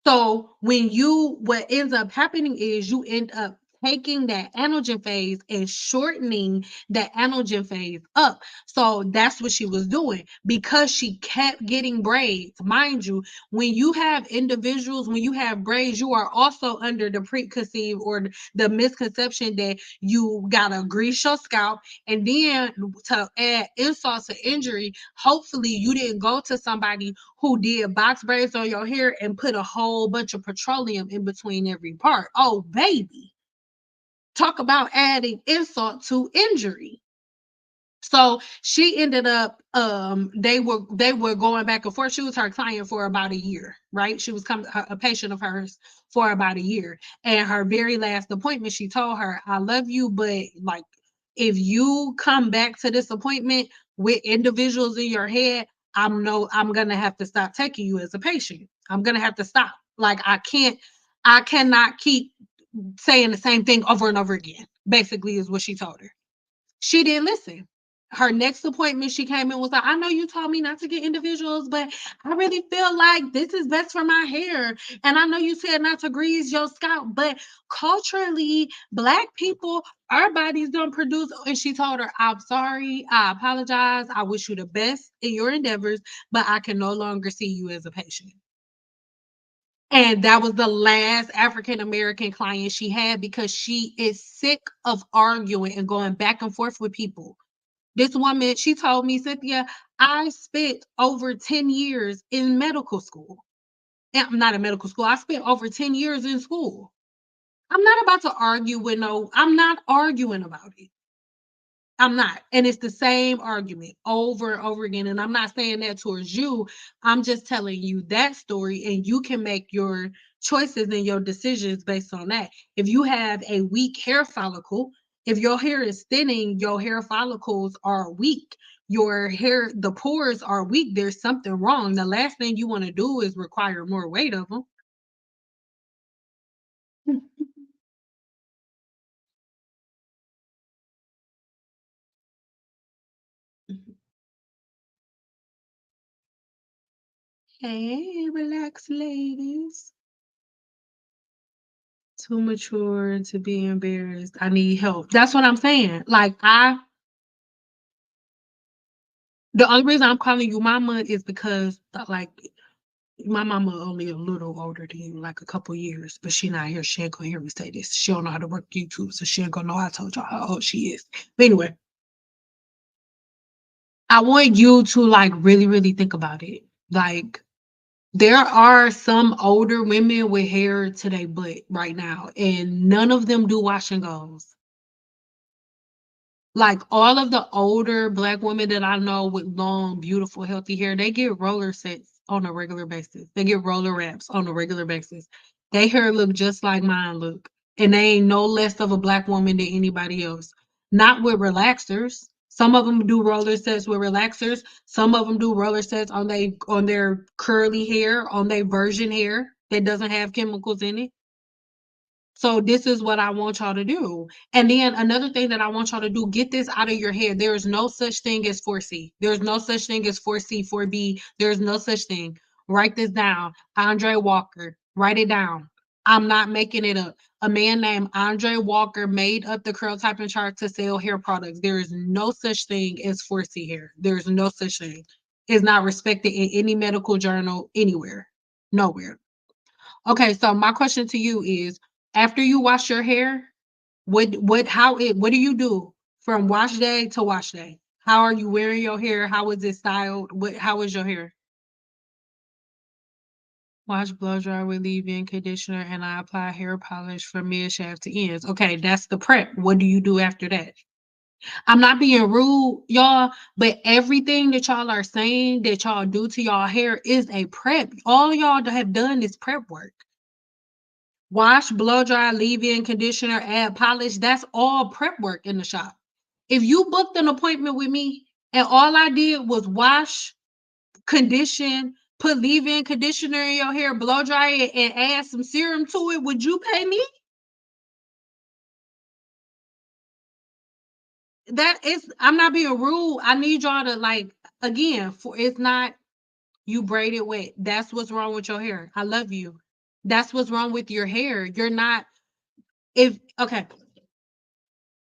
S1: So what ends up happening is you end up taking that anagen phase and shortening that anagen phase up. So that's what she was doing because she kept getting braids. Mind you, when you have individuals, when you have braids, you are also under the preconceived or the misconception that you gotta grease your scalp. And then to add insult to injury, hopefully you didn't go to somebody who did box braids on your hair and put a whole bunch of petroleum in between every part. Oh, baby. Talk about adding insult to injury. So she ended up they were going back and forth. She was her client for about a year, right? She was a patient of hers for about a year. And her very last appointment, she told her, I love you, but like if you come back to this appointment with individuals in your head, I'm gonna have to stop taking you as a patient. I'm gonna have to stop. Like I cannot keep saying the same thing over and over again, basically, is what she told her. She didn't listen. Her next appointment, she came in was like, I know you told me not to get individuals, but I really feel like this is best for my hair. And I know you said not to grease your scalp, but culturally, Black people, our bodies don't produce. And she told her, I'm sorry. I apologize. I wish you the best in your endeavors, but I can no longer see you as a patient. And that was the last African American client she had because she is sick of arguing and going back and forth with people. This woman, she told me, Cynthia, I spent over 10 years in medical school. I'm not in medical school. I spent over 10 years in school. I'm not about to argue with I'm not arguing about it. I'm not. And it's the same argument over and over again. And I'm not saying that towards you. I'm just telling you that story, and you can make your choices and your decisions based on that. If you have a weak hair follicle, if your hair is thinning, your hair follicles are weak. Your hair, the pores are weak. There's something wrong. The last thing you want to do is require more weight of them. Hey, relax, ladies. Too mature to be embarrassed. I need help. That's what I'm saying. Like the only reason I'm calling you mama is because like my mama only a little older than you, like a couple years, but she not here. She ain't gonna hear me say this. She don't know how to work YouTube, so she ain't gonna know I told y'all how old she is. But anyway, I want you to like really, really think about it. Like there are some older women with hair to their butt right now, and none of them do wash and goes. Like all of the older Black women that I know with long, beautiful, healthy hair, they get roller sets on a regular basis. They get roller wraps on a regular basis. Their hair look just like mine look. And they ain't no less of a Black woman than anybody else. Not with relaxers. Some of them do roller sets with relaxers. Some of them do roller sets on their curly hair, on their virgin hair that doesn't have chemicals in it. So this is what I want y'all to do. And then another thing that I want y'all to do, get this out of your head. There is no such thing as 4C. There's no such thing as 4C, 4B. There's no such thing. Write this down. Andre Walker. Write it down. I'm not making it up. A man named Andre Walker made up the curl typing chart to sell hair products. There is no such thing as 4C hair. There's no such thing. It's not respected in any medical journal anywhere. Nowhere. Okay, so my question to you is, after you wash your hair, what do you do from wash day to wash day? How are you wearing your hair? How is it styled? How is your hair? Wash, blow dry with leave-in conditioner, and I apply hair polish from mid shaft to ends. Okay, that's the prep. What do you do after that? I'm not being rude, y'all, but everything that y'all are saying that y'all do to y'all hair is a prep. All y'all have done is prep work. Wash, blow dry, leave-in conditioner, add polish. That's all prep work in the shop. If you booked an appointment with me and all I did was wash, condition, put leave-in conditioner in your hair, blow dry it, and add some serum to it, would you pay me? That is, I'm not being rude. I need y'all to like again, for it's not you braided wet. That's what's wrong with your hair. I love you. That's what's wrong with your hair. You're not if okay,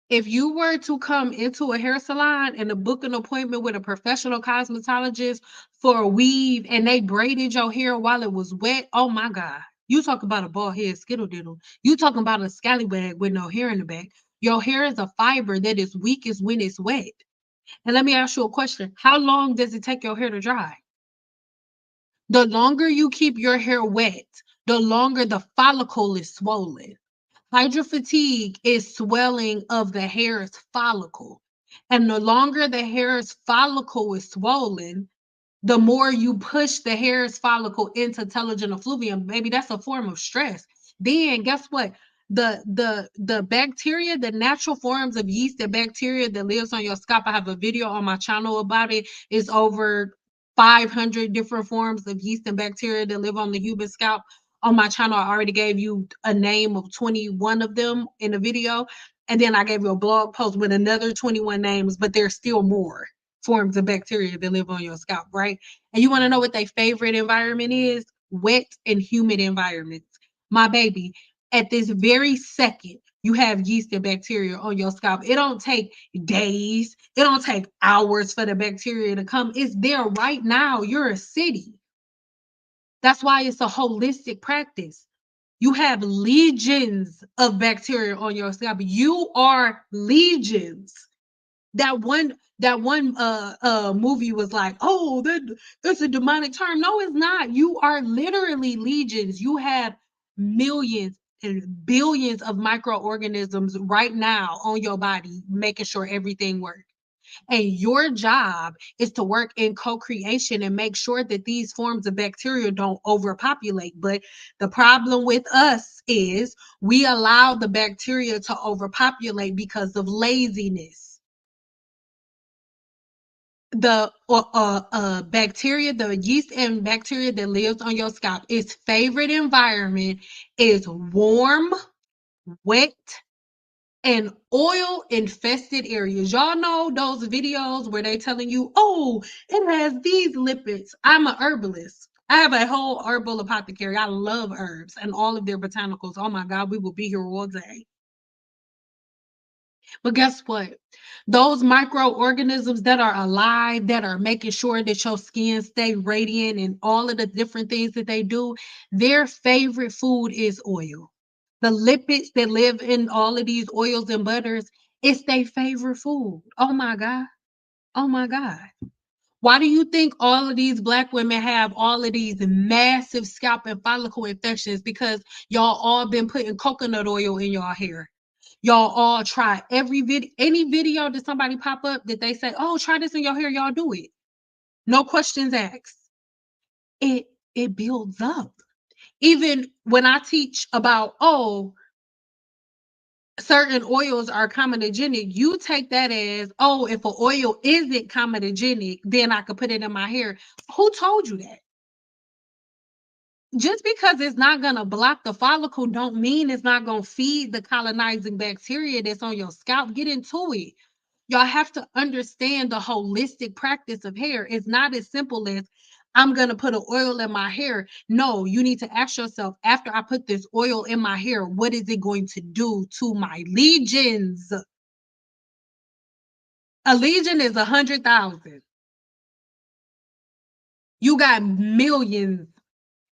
S1: if you were to come into a hair salon and to book an appointment with a professional cosmetologist for a weave and they braided your hair while it was wet, oh my God. You talk about a bald head skittle diddle. You talking about a scallywag with no hair in the back. Your hair is a fiber that is weakest when it's wet. And let me ask you a question. How long does it take your hair to dry? The longer you keep your hair wet, the longer the follicle is swollen. Hydrofatigue is swelling of the hair's follicle. And the longer the hair's follicle is swollen, the more you push the hair's follicle into telogen effluvium, baby, that's a form of stress. Then guess what? The bacteria, the natural forms of yeast and bacteria that lives on your scalp. I have a video on my channel about it. It's over 500 different forms of yeast and bacteria that live on the human scalp. On my channel, I already gave you a name of 21 of them in the video. And then I gave you a blog post with another 21 names, but there's still more forms of bacteria that live on your scalp, right? And you want to know what their favorite environment is? Wet and humid environments. My baby, at this very second, you have yeast and bacteria on your scalp. It don't take days, it don't take hours for the bacteria to come. It's there right now. You're a city. That's why it's a holistic practice. You have legions of bacteria on your scalp. You are legions. That one movie was like, oh, that's a demonic term. No, it's not. You are literally legions. You have millions and billions of microorganisms right now on your body, making sure everything works. And your job is to work in co-creation and make sure that these forms of bacteria don't overpopulate. But the problem with us is we allow the bacteria to overpopulate because of laziness. The bacteria, the yeast and bacteria that lives on your scalp, its favorite environment is warm, wet, and oil infested areas. Y'all know those videos where they telling you, oh, it has these lipids. I'm a herbalist. I have a whole herbal apothecary. I love herbs and all of their botanicals. Oh my God, we will be here all day. But guess what? Those microorganisms that are alive, that are making sure that your skin stay radiant and all of the different things that they do, their favorite food is oil. The lipids that live in all of these oils and butters, it's their favorite food. Oh my God. Oh my God. Why do you think all of these black women have all of these massive scalp and follicle infections? Because y'all all been putting coconut oil in y'all hair. Y'all all try every video, any video that somebody pop up that they say, oh, try this in your hair, y'all do it. No questions asked. It builds up. Even when I teach about, oh, certain oils are comedogenic, you take that as, oh, if an oil isn't comedogenic, then I could put it in my hair. Who told you that? Just because it's not going to block the follicle don't mean it's not going to feed the colonizing bacteria that's on your scalp. Get into it. Y'all have to understand the holistic practice of hair. It's not as simple as I'm going to put an oil in my hair. No, you need to ask yourself, after I put this oil in my hair, what is it going to do to my legions? A legion is 100,000. You got millions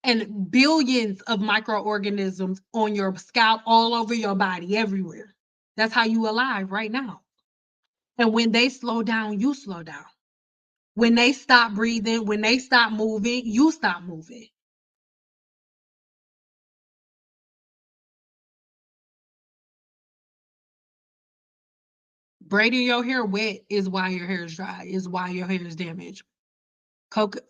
S1: and billions of microorganisms on your scalp, all over your body, everywhere. That's how you alive right now. And when they slow down, you slow down. When they stop breathing, when they stop moving, you stop moving. Braiding your hair wet is why your hair is dry, is why your hair is damaged. Coca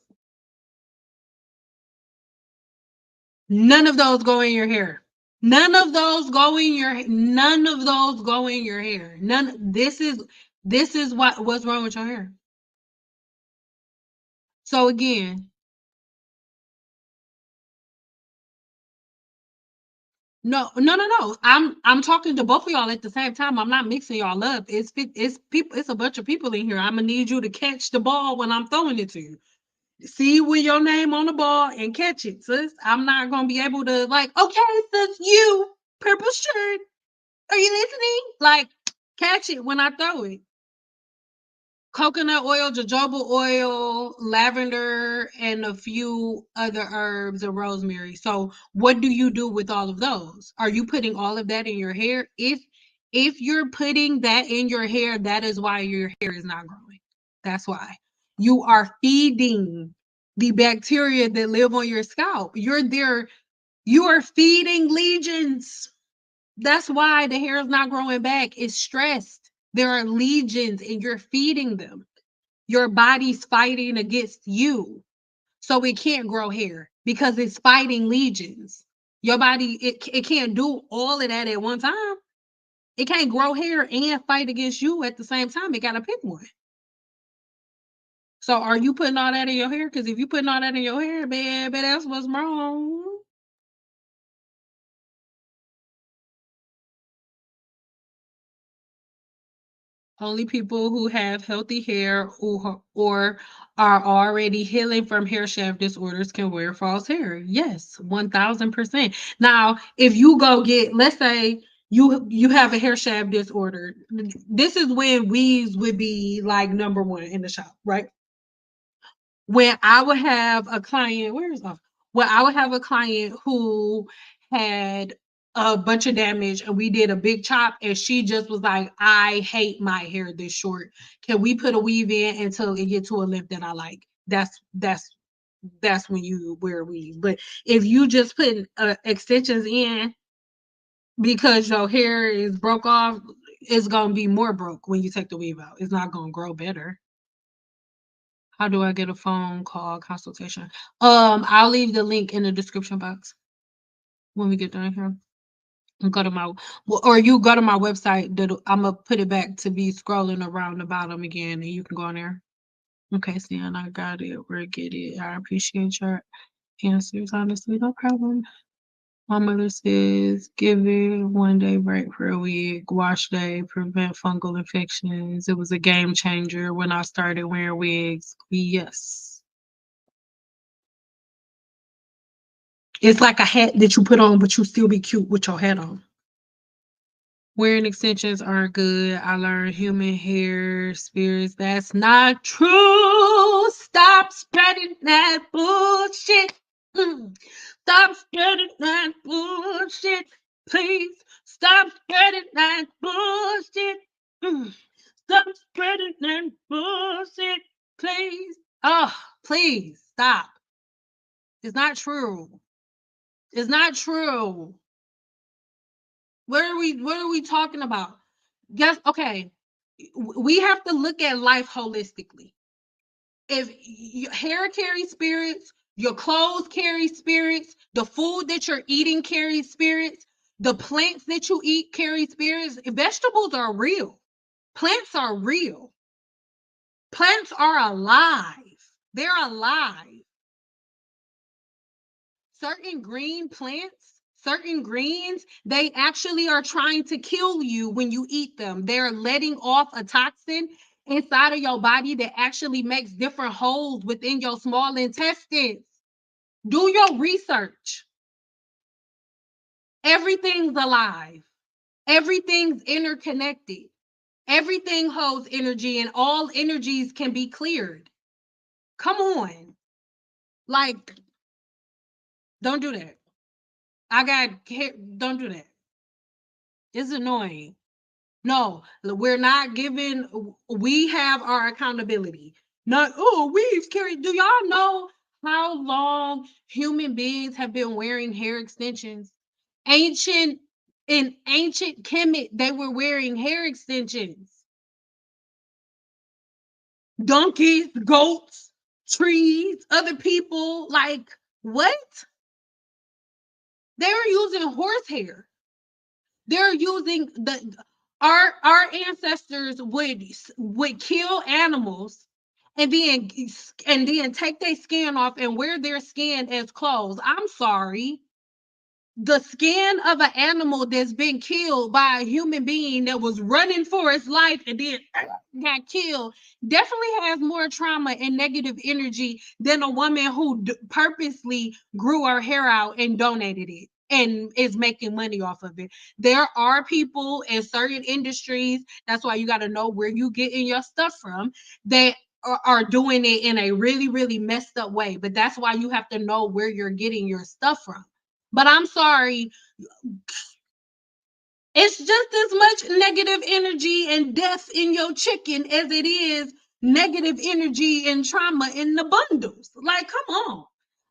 S1: None of those go in your hair. None of those go in your none of those go in your hair. None this is what's wrong with your hair. So again, no. I'm talking to both of y'all at the same time. I'm not mixing y'all up. It's people. It's a bunch of people in here. I'm gonna need you to catch the ball when I'm throwing it to you. See with your name on the ball and catch it, sis. I'm not gonna be able to like, okay, sis, you purple shirt. Are you listening? Like, catch it when I throw it. Coconut oil, jojoba oil, lavender, and a few other herbs and rosemary. So, what do you do with all of those? Are you putting all of that in your hair? If you're putting that in your hair, that is why your hair is not growing. That's why. You are feeding the bacteria that live on your scalp. You are feeding legions. That's why the hair is not growing back. It's stressed. There are legions and you're feeding them. Your body's fighting against you. So it can't grow hair because it's fighting legions. Your body, it can't do all of that at one time. It can't grow hair and fight against you at the same time. It got to pick one. So are you putting all that in your hair? Because if you putting all that in your hair, baby, that's what's wrong. Only people who have healthy hair or are already healing from hair shaft disorders can wear false hair. Yes, 1000%. Now, if you go get, let's say you have a hair shaft disorder, this is when weaves would be like number one in the shop, right? When I would have a client, where is off? When I would have a client who had a bunch of damage and we did a big chop and she just was like, I hate my hair this short. Can we put a weave in until it get to a length that I like? That's when you wear a weave. But if you just put extensions in because your hair is broke off, it's gonna be more broke when you take the weave out. It's not gonna grow better. How do I get a phone call consultation? I'll leave the link in the description box when we get done here. And go to my or you go to my website. That I'm gonna put it back to be scrolling around the bottom again, and you can go on there. Okay, Sian, I got it. We'll get it. I appreciate your answers. Honestly, no problem. My mother says give it 1 day break for a week. Wash day, prevent fungal infections. It was a game changer when I started wearing wigs. Yes. It's like a hat that you put on, but you still be cute with your hat on. Wearing extensions aren't good. I learned human hair spirits. That's not true. Stop spreading that bullshit. Mm. Stop spreading that bullshit. Please stop spreading that bullshit. Mm. Stop spreading that bullshit. Please. Oh, please stop. It's not true. It's not true. What are we talking about? Yes, okay. We have to look at life holistically. If your hair carries spirits, your clothes carry spirits, the food that you're eating carries spirits, the plants that you eat carry spirits. Vegetables are real. Plants are real. Plants are alive. They're alive. Certain green plants, certain greens, they actually are trying to kill you when you eat them. They're letting off a toxin inside of your body that actually makes different holes within your small intestines. Do your research. Everything's alive, everything's interconnected. Everything holds energy, and all energies can be cleared. Come on. Like, don't do that. Don't do that. It's annoying. No, we're not giving, we have our accountability. Not, oh, we've carried, do y'all know how long human beings have been wearing hair extensions? Ancient, in ancient Kemet, they were wearing hair extensions. Donkeys, goats, trees, other people, like, what? They were using horsehair. They're using our ancestors would kill animals and then take their skin off and wear their skin as clothes. I'm sorry. the skin of an animal that's been killed by a human being that was running for its life and then got killed definitely has more trauma and negative energy than a woman who purposely grew her hair out and donated it and is making money off of it. There are people in certain industries, that's why you got to know where you getting your stuff from, that are doing it in a really, really messed up way. But that's why you have to know where you're getting your stuff from. But I'm sorry, it's just as much negative energy and death in your chicken as it is negative energy and trauma in the bundles. Like, come on.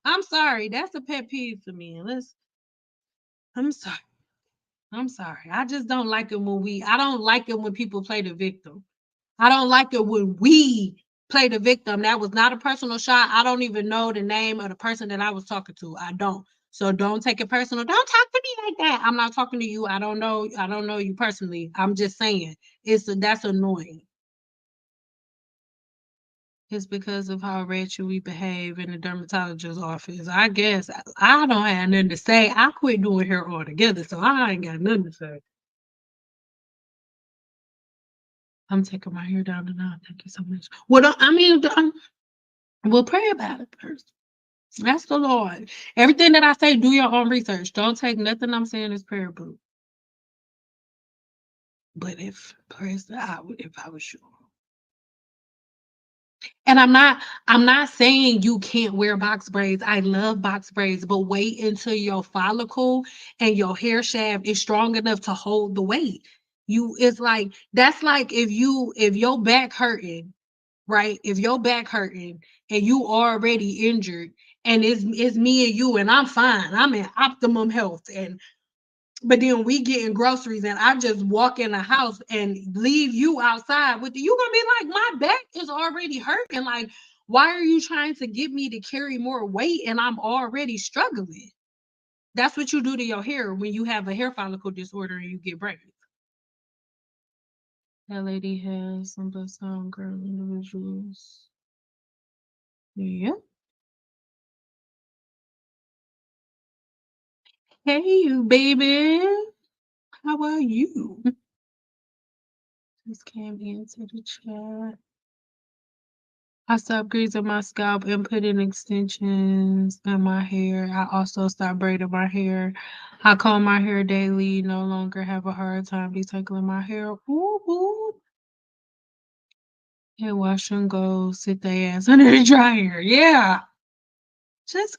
S1: I'm sorry. That's a pet peeve for me. I'm sorry. I'm sorry. I just don't like it I don't like it when people play the victim. I don't like it when we play the victim. That was not a personal shot. I don't even know the name of the person that I was talking to. I don't. So don't take it personal. Don't talk to me like that. I'm not talking to you. I don't know. I don't know you personally. I'm just saying that's annoying. It's because of how ratchet we behave in the dermatologist's office. I guess I don't have nothing to say. I quit doing hair altogether, so I ain't got nothing to say. I'm taking my hair down now. Thank you so much. Well, I mean, we'll pray about it first. That's the Lord. Everything that I say, do your own research. Don't take nothing I'm saying as prayer book. But if praise if I was sure. And I'm not saying you can't wear box braids. I love box braids, but wait until your follicle and your hair shaft is strong enough to hold the weight. It's like that's like if your back hurting, right? If your back hurting and you already injured and it's me and you and I'm fine. I'm in optimum health and but then we getting groceries and I just walk in the house and leave you outside with you gonna be like, my back is already hurting. Like, why are you trying to get me to carry more weight and I'm already struggling? That's what you do to your hair when you have a hair follicle disorder and you get braids. That lady has some but some girl individuals. Yeah. Hey, you baby. How are you? Just came into the chat. I stopped greasing my scalp and putting extensions in my hair. I also stopped braiding my hair. I comb my hair daily, no longer have a hard time detangling my hair. Ooh, ooh. And wash and go sit their ass under the dryer. Yeah. Just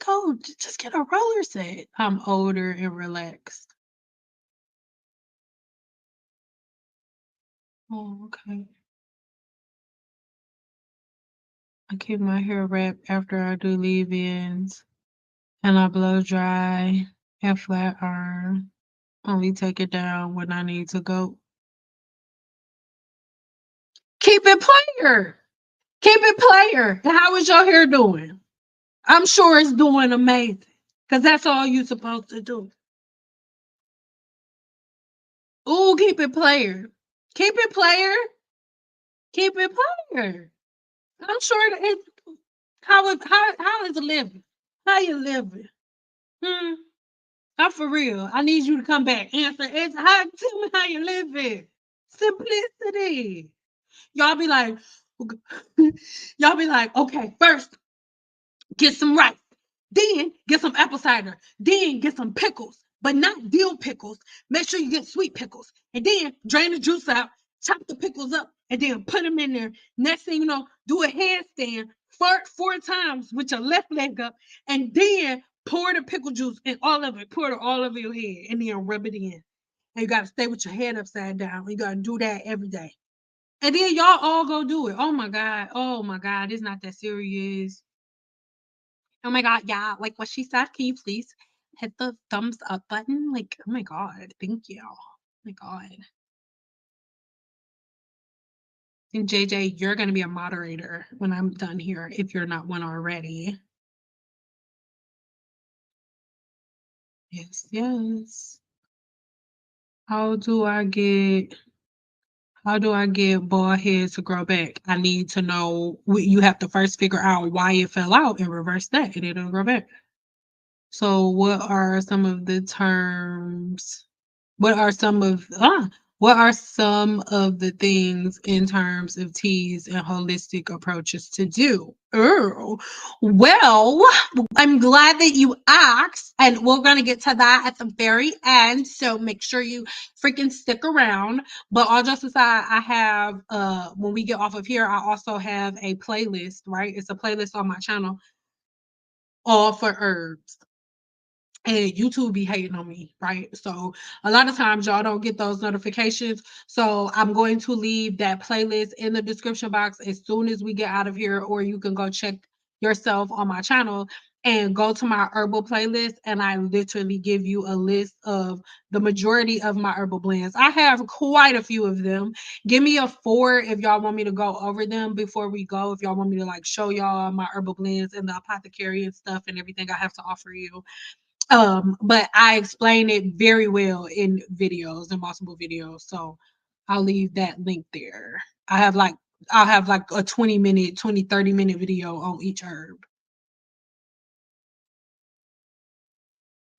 S1: get a roller set. I'm older and relaxed. Oh, okay. I keep my hair wrapped after I do leave-ins. And I blow dry and flat iron. Only take it down when I need to go. Keep it player. Keep it player. And how is your hair doing? I'm sure it's doing amazing. Because that's all you're supposed to do. Ooh, keep it player. Keep it player. Keep it player. I'm sure it's how is it living? How you living? Hmm. I'm for real. I need you to come back. Answer. It's how tell me how you living. Simplicity. Y'all be like, y'all be like, okay, first get some rice, then get some apple cider, then get some pickles, but not dill pickles. Make sure you get sweet pickles, and then drain the juice out, chop the pickles up, and then put them in there. Next thing you know, do a handstand, fart 4 times with your left leg up, and then pour the pickle juice and all of it, pour it all over your head, and then rub it in. And you gotta stay with your head upside down. You gotta do that every day. And then y'all all go do it. Oh my God. Oh my God. It's not that serious. Oh my God. Yeah. Like what she said. Can you please hit the thumbs up button? Like, oh my God. Thank you. Oh my God. And JJ, you're going to be a moderator when I'm done here if you're not one already. Yes. Yes. How do I get bald heads to grow back? I need to know. You have to first figure out why it fell out and reverse that, and it'll grow back. So what are some of what are some of the things in terms of teas and holistic approaches to do? Oh, well, I'm glad that you asked, and we're going to get to that at the very end. So make sure you freaking stick around. But all just aside, I have, when we get off of here, I also have a playlist, right? It's a playlist on my channel, all for herbs, and YouTube be hating on me, right? So a lot of times y'all don't get those notifications. So I'm going to leave that playlist in the description box as soon as we get out of here, or you can go check yourself on my channel and go to my herbal playlist. And I literally give you a list of the majority of my herbal blends. I have quite a few of them. Give me a 4 if y'all want me to go over them before we go. If y'all want me to like show y'all my herbal blends and the apothecary and stuff and everything I have to offer you. But I explain it very well in videos and multiple videos. So I'll leave that link there. I have like I'll have like a 20-minute, 30-minute video on each herb.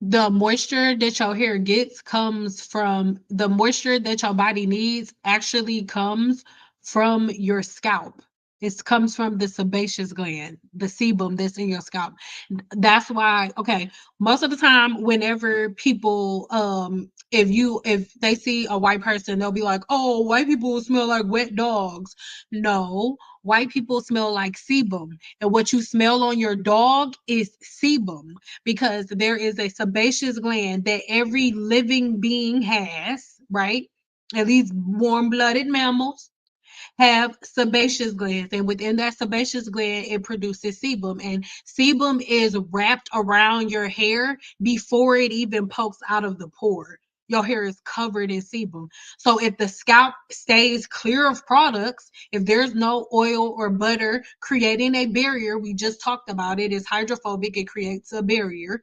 S1: The moisture that your hair gets comes from the moisture that your body needs actually comes from your scalp. It comes from the sebaceous gland, the sebum that's in your scalp. That's why, okay, most of the time, whenever people, if they see a white person, they'll be like, oh, white people smell like wet dogs. No, white people smell like sebum. And what you smell on your dog is sebum, because there is a sebaceous gland that every living being has, right? At least warm-blooded mammals have sebaceous glands, and within that sebaceous gland, it produces sebum. And sebum is wrapped around your hair before it even pokes out of the pore. Your hair is covered in sebum. So if the scalp stays clear of products, if there's no oil or butter creating a barrier, we just talked about it, is hydrophobic, it creates a barrier.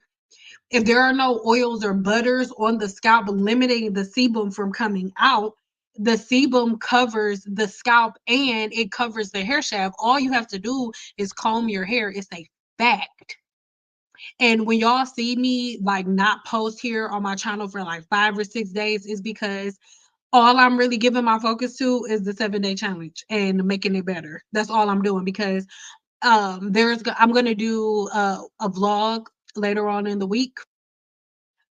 S1: If there are no oils or butters on the scalp limiting the sebum from coming out, the sebum covers the scalp and it covers the hair shaft. All you have to do is comb your hair. It's a fact. And when y'all see me like not post here on my channel for like 5 or 6 days, is because all I'm really giving my focus to is the 7-day challenge and making it better. That's all I'm doing, because I'm gonna do a vlog later on in the week.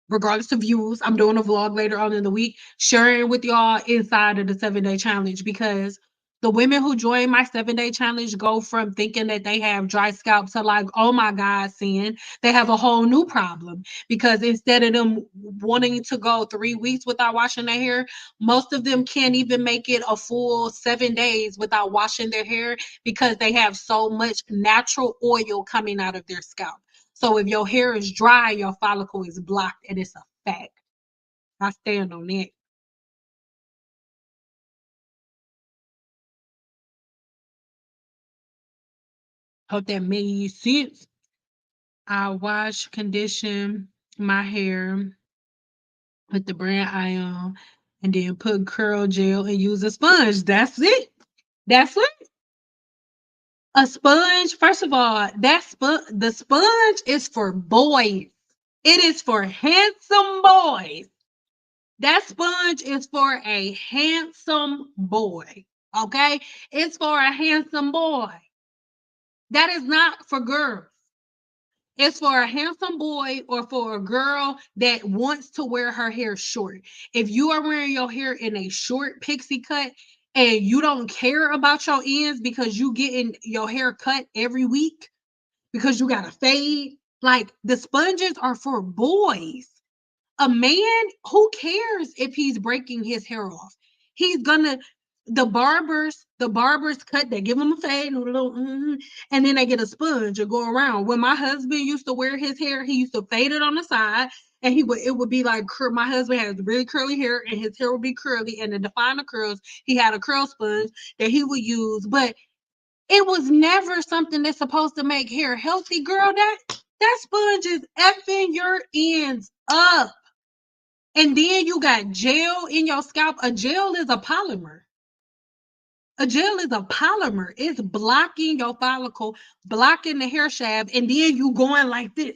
S1: Regardless of views, I'm doing a vlog later on in the week, sharing with y'all inside of the 7-day challenge, because the women who join my 7-day challenge go from thinking that they have dry scalp to like, oh my God, sin, they have a whole new problem. Because instead of them wanting to go 3 weeks without washing their hair, most of them can't even make it a full 7 days without washing their hair, because they have so much natural oil coming out of their scalp. So if your hair is dry, your follicle is blocked, and it's a fact. I stand on that. Hope that made sense. I wash, condition my hair with the brand ion, and then put curl gel and use a sponge. That's it. That's it. A sponge, first of all, the sponge is for boys. It is for handsome boys. That sponge is for a handsome boy. Okay? It's for a handsome boy. That is not for girls. It's for a handsome boy or for a girl that wants to wear her hair short. If you are wearing your hair in a short pixie cut and you don't care about your ends because you getting your hair cut every week because you got a fade, like the sponges are for boys. A man, who cares if he's breaking his hair off? He's gonna the barbers cut, they give him a fade, and then they get a sponge or go around. When my husband used to wear his hair, he used to fade it on the side, and it would be like my husband has really curly hair, and his hair would be curly, and to define the curls, he had a curl sponge that he would use, but it was never something that's supposed to make hair healthy, girl. That sponge is effing your ends up. And then you got gel in your scalp. A gel is a polymer. A gel is a polymer. It's blocking your follicle, blocking the hair shaft, and then you going like this.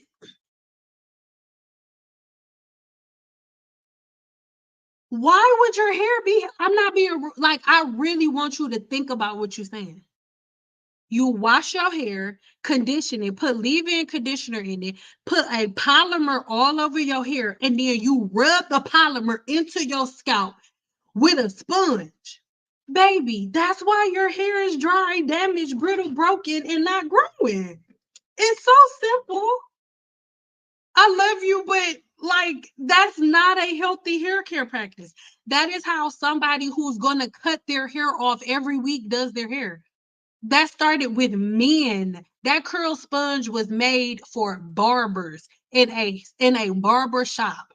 S1: Why would your hair be I'm not being like, I really want you to think about what you're saying. You wash your hair, condition it, put leave-in conditioner in it, put a polymer all over your hair, and then you rub the polymer into your scalp with a sponge. Baby, that's why your hair is dry, damaged, brittle, broken, and not growing. It's so simple. I love you, but like that's not a healthy hair care practice. That is how somebody who's gonna cut their hair off every week does their hair. That started with men. That curl sponge was made for barbers in a barber shop.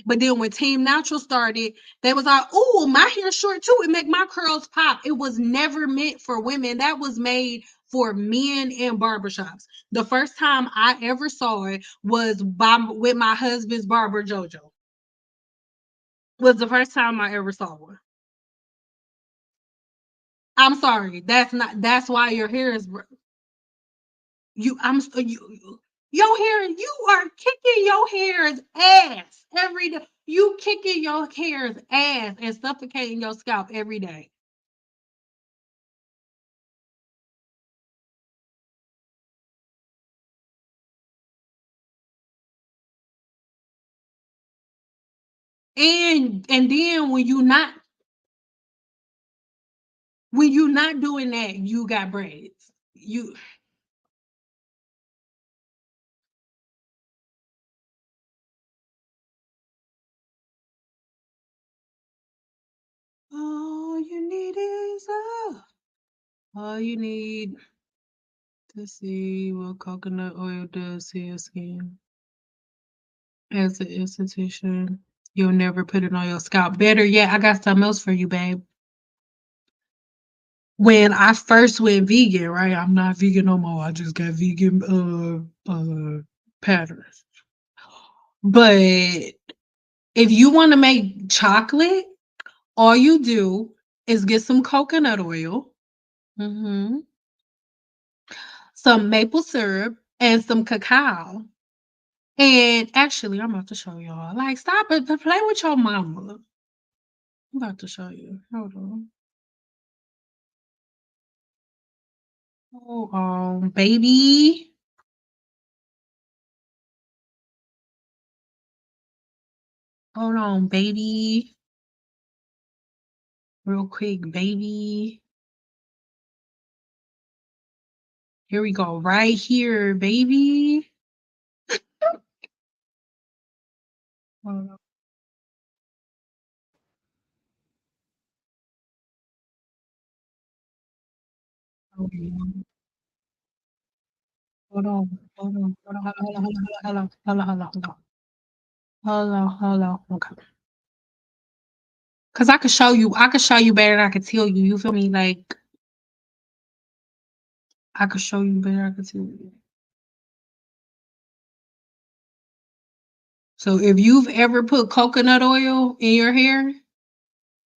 S1: But then when Team Natural started, they was like, "Oh, my hair's short too. It make my curls pop." It was never meant for women. That was made for men in barbershops. The first time I ever saw it was with my husband's barber JoJo. Was the first time I ever saw one. I'm sorry. That's not. That's why your hair is. You. Your hair. You are kicking your hair's ass every day. You kicking your hair's ass and suffocating your scalp every day. And then when you not doing that, you got braids. You all you need is love. All you need to see what coconut oil does to your skin. As an institution, you'll never put it on your scalp. Better yet, I got something else for you, babe. When I first went vegan, right? I'm not vegan no more. I just got vegan patterns. But if you want to make chocolate, all you do is get some coconut oil, mhm, some maple syrup, and some cacao. And actually, I'm about to show y'all. Like, stop it, play with your mama. I'm about to show you. Hold on. Hold on, baby. Hold on, baby. Real quick, baby. Here we go. Right here, baby. Hold on. Hold on. Hold on. Hold on. Hold on. Hold on. Hold on. Hold on. Hold on. Hold on. Hold on. Hold on. Hold on. Okay. Cause I could show you better than I could tell you. You feel me? Like I could show you better than I could tell you. So if you've ever put coconut oil in your hair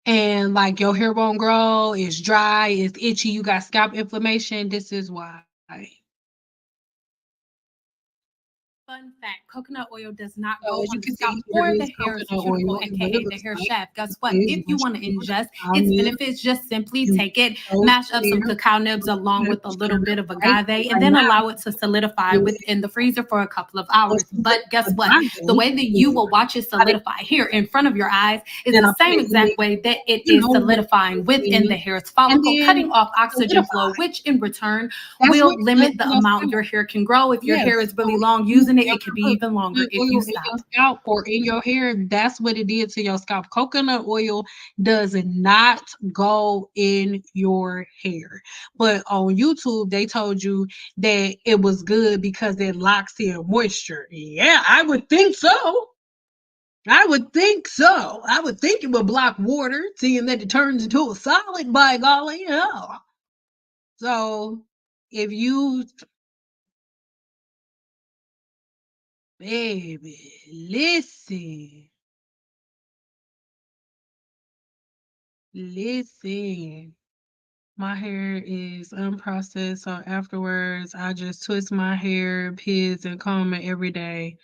S1: and like your hair won't grow, it's dry, it's itchy, you got scalp inflammation, this is why.
S2: Fun fact, coconut oil does not
S1: So
S2: go
S1: as you
S2: on the
S1: can see,
S2: scalp
S1: here
S2: or the
S1: is
S2: hair's
S1: coconut
S2: cuticle,
S1: oil and what it
S2: aka the
S1: looks
S2: hair
S1: like.
S2: shaft. Guess what?
S1: Is
S2: If you
S1: once
S2: want to
S1: you put
S2: ingest
S1: cacao
S2: its
S1: nibs,
S2: benefits, just simply
S1: you
S2: take it,
S1: toast
S2: mash up
S1: your
S2: some cacao nibs along with a
S1: maple
S2: little bit
S1: syrup
S2: of
S1: right
S2: agave, and
S1: right
S2: then
S1: now.
S2: allow it to solidify
S1: With
S2: within the freezer for a couple of
S1: once
S2: hours.
S1: you put
S2: But guess what? The
S1: agave,
S2: way that you
S1: you
S2: will watch it
S1: gotta
S2: solidify here in front of your eyes is
S1: then
S2: the
S1: I put
S2: same
S1: it in
S2: exact way that it is
S1: let
S2: solidifying within the
S1: it
S2: hair's
S1: and
S2: follicle,
S1: then
S2: cutting off oxygen flow,
S1: solidify.
S2: which in return
S1: That's what
S2: will
S1: it does
S2: limit
S1: to
S2: the
S1: your
S2: amount
S1: scalp.
S2: your hair can grow. If your
S1: Yes.
S2: hair is
S1: So
S2: really
S1: if
S2: long
S1: you
S2: using it, it
S1: ever
S2: could be
S1: put
S2: even longer
S1: coconut
S2: if you
S1: oil in your
S2: stop.
S1: scalp or in your hair, that's what it did to your scalp. Coconut oil does not go in your hair. But on YouTube, they told you that it was good because it locks in moisture. Yeah, I would think so. I would think so. I would think it would block water, seeing that it turns into a solid, by golly, yeah. So if you, baby, listen, listen. My hair is unprocessed, so afterwards I just twist my hair, pids, and comb it every day.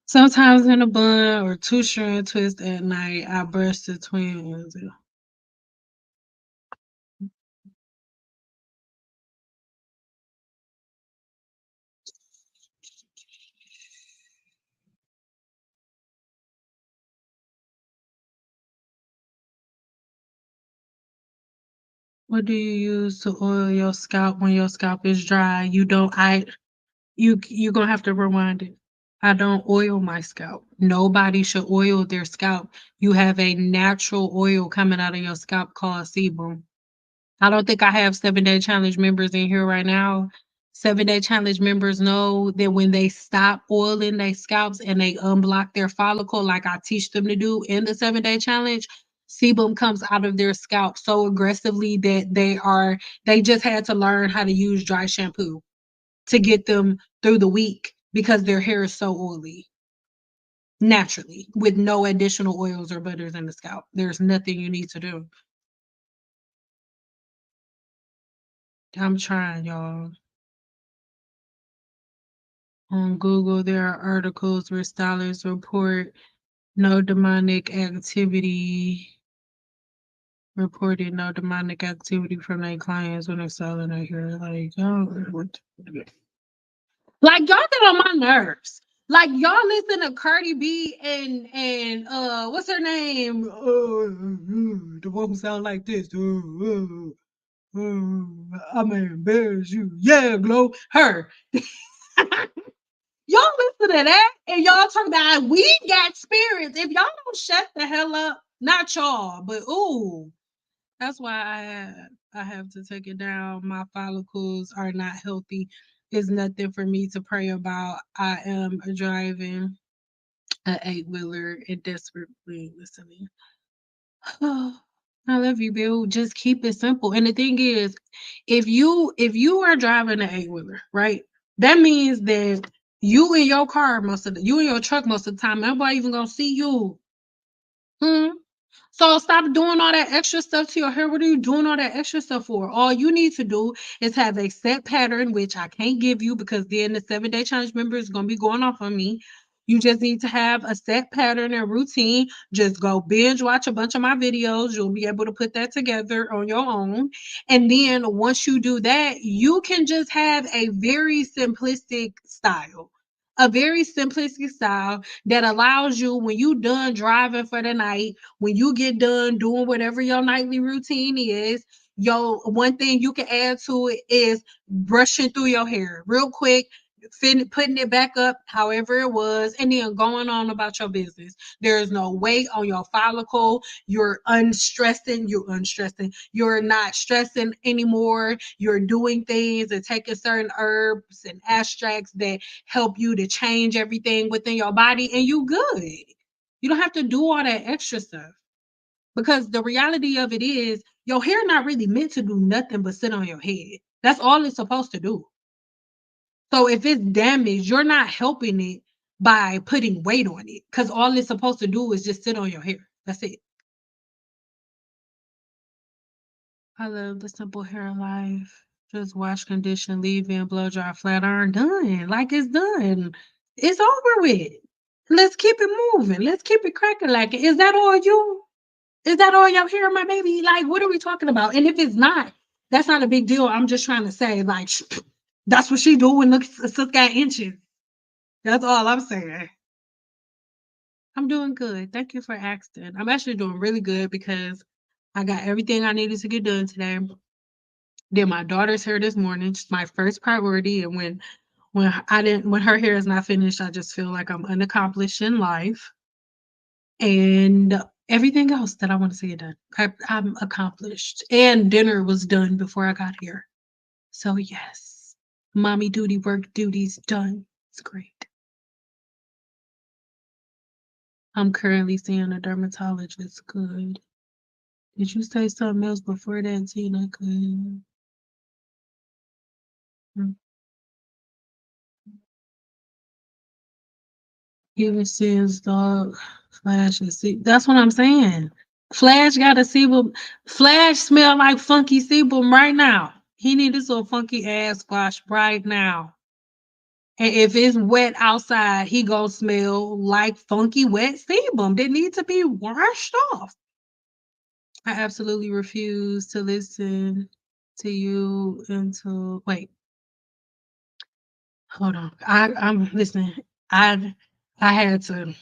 S1: Sometimes in a bun or 2-strand twist at night. I brush the twin ends. What do you use to oil your scalp when your scalp is dry? You don't you're gonna have to rewind it. I don't oil my scalp. Nobody should oil their scalp. You have a natural oil coming out of your scalp called sebum. I don't think I have 7-day challenge members in here right now. 7-day challenge members know that when they stop oiling their scalps and they unblock their follicle, like I teach them to do in the 7-day challenge, sebum comes out of their scalp so aggressively that they just had to learn how to use dry shampoo to get them through the week because their hair is so oily naturally with no additional oils or butters in the scalp. There's nothing you need to do. I'm trying, y'all. On Google, there are articles where stylists report no demonic activity, reported no demonic activity from their clients when they're selling their hair. Like, like y'all get on my nerves. Like y'all listen to Cardi B and what's her name? The one who sound like this. I'm embarrass you. Yeah, Glow. Her. Y'all listen to that and y'all talk about we got spirits. If y'all don't shut the hell up, not y'all, but ooh, that's why I have to take it down. My follicles are not healthy. It's nothing for me to pray about. I am driving an 8-wheeler and desperately listening. I love you, Bill. Just keep it simple. And the thing is, if you are driving an 8-wheeler, right? That means that you in your car you in your truck most of the time. Nobody even gonna see you. Hmm? So stop doing all that extra stuff to your hair. What are you doing all that extra stuff for? All you need to do is have a set pattern, which I can't give you because then the 7-day challenge member is going to be going off on me. You just need to have a set pattern and routine. Just go binge watch a bunch of my videos. You'll be able to put that together on your own. And then once you do that, you can just have a very simplistic style. A very simplistic style that allows you, when you done driving for the night, when you get done doing whatever your nightly routine is, yo, one thing you can add to it is brushing through your hair real quick, putting it back up however it was, and then going on about your business. There is no weight on your follicle. You're not stressing anymore. You're doing things and taking certain herbs and extracts that help you to change everything within your body, and you good. You don't have to do all that extra stuff. Because the reality of it is, your hair not really meant to do nothing but sit on your head. That's all it's supposed to do. So if it's damaged, you're not helping it by putting weight on it. Because all it's supposed to do is just sit on your hair. That's it. I love the simple hair life. Just wash, condition, leave in, blow dry, flat iron, done. Like it's done. It's over with. Let's keep it moving. Let's keep it cracking. Like, is that all you? Is that all y'all hear, my baby? Like, what are we talking about? And if it's not, that's not a big deal. I'm just trying to say, like, that's what she do when the sis got inches. That's all I'm saying. I'm doing good. Thank you for asking. I'm actually doing really good because I got everything I needed to get done today. Did my daughter's hair this morning. It's my first priority. And when her hair is not finished, I just feel like I'm unaccomplished in life. And everything else that I want to see it done, I'm accomplished. And dinner was done before I got here. So yes, mommy duty, work duties done. It's great. I'm currently seeing a dermatologist. Good. Did you say something else before that, Tina? Good. Mm. Even says dog Flash and see. That's what I'm saying. Flash got a sebum. Flash smell like funky sebum right now. He needed some funky ass wash right now. And if it's wet outside, he gonna smell like funky wet sebum that need to be washed off. I absolutely refuse to listen to you until wait, hold on. I'm listening. I I had to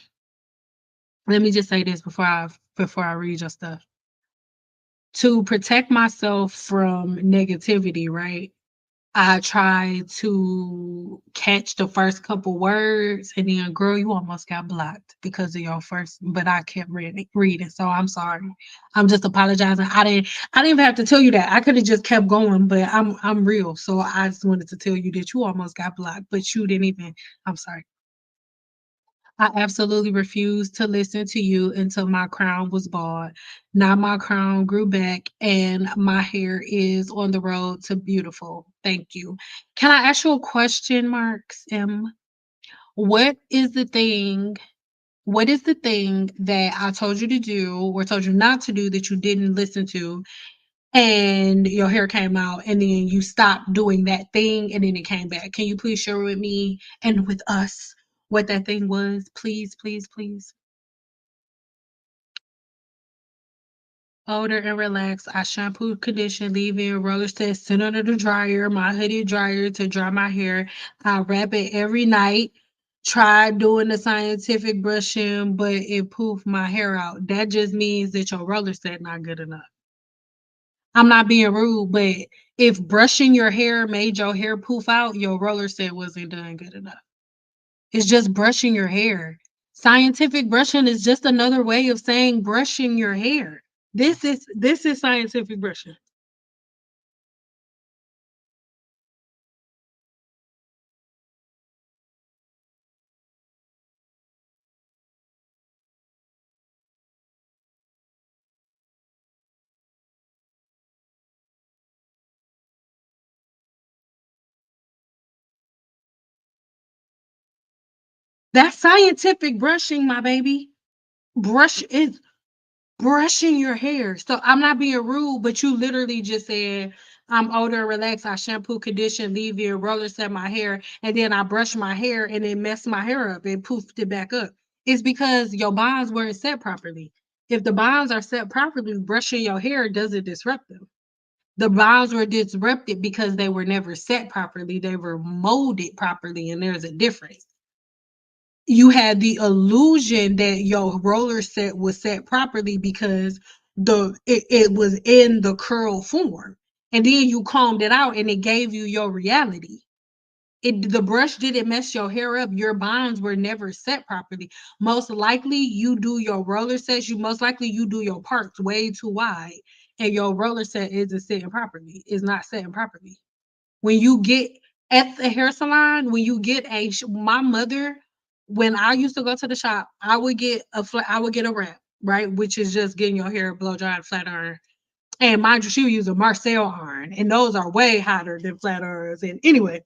S1: let me just say this before I read your stuff. To protect myself from negativity, right? I tried to catch the first couple words, and then, girl, you almost got blocked because of your first. But I kept reading, so I'm sorry. I'm just apologizing. I didn't even have to tell you that. I could have just kept going, but I'm real, so I just wanted to tell you that you almost got blocked, but you didn't even. I'm sorry. I absolutely refused to listen to you until my crown was bald. Now my crown grew back and my hair is on the road to beautiful. Thank you. Can I ask you a question, Marks M? What is the thing? What is the thing that I told you to do or told you not to do that you didn't listen to and your hair came out and then you stopped doing that thing and then it came back? Can you please share with me and with us what that thing was? Please, please, please. Older and relax. I shampoo, condition, leave in roller set, sit under the dryer, my hoodie dryer to dry my hair. I wrap it every night. Tried doing the scientific brushing, but it poofed my hair out. That just means that your roller set not good enough. I'm not being rude, but if brushing your hair made your hair poof out, your roller set wasn't done good enough. It's just brushing your hair. Scientific brushing is just another way of saying brushing your hair. This is scientific brushing. That's scientific brushing, my baby. Brush is brushing your hair. So I'm not being rude, but you literally just said, I'm older and relaxed. I shampoo, condition, leave it, roller set my hair, and then I brush my hair and it messed my hair up and poofed it back up. It's because your bonds weren't set properly. If the bonds are set properly, brushing your hair doesn't disrupt them. The bonds were disrupted because they were never set properly. They were molded properly, and there's a difference. You had the illusion that your roller set was set properly because it was in the curl form. And then you combed it out and it gave you your reality. The brush didn't mess your hair up. Your bonds were never set properly. Most likely you do your roller sets, most likely you do your parts way too wide. And your roller set isn't sitting properly. It's not setting properly. When you get at the hair salon, when you get my mother, when I used to go to the shop, I would get a wrap, right? Which is just getting your hair blow dried flat iron. And mind you, she would use a Marcel iron, and those are way hotter than flat irons. And anyway,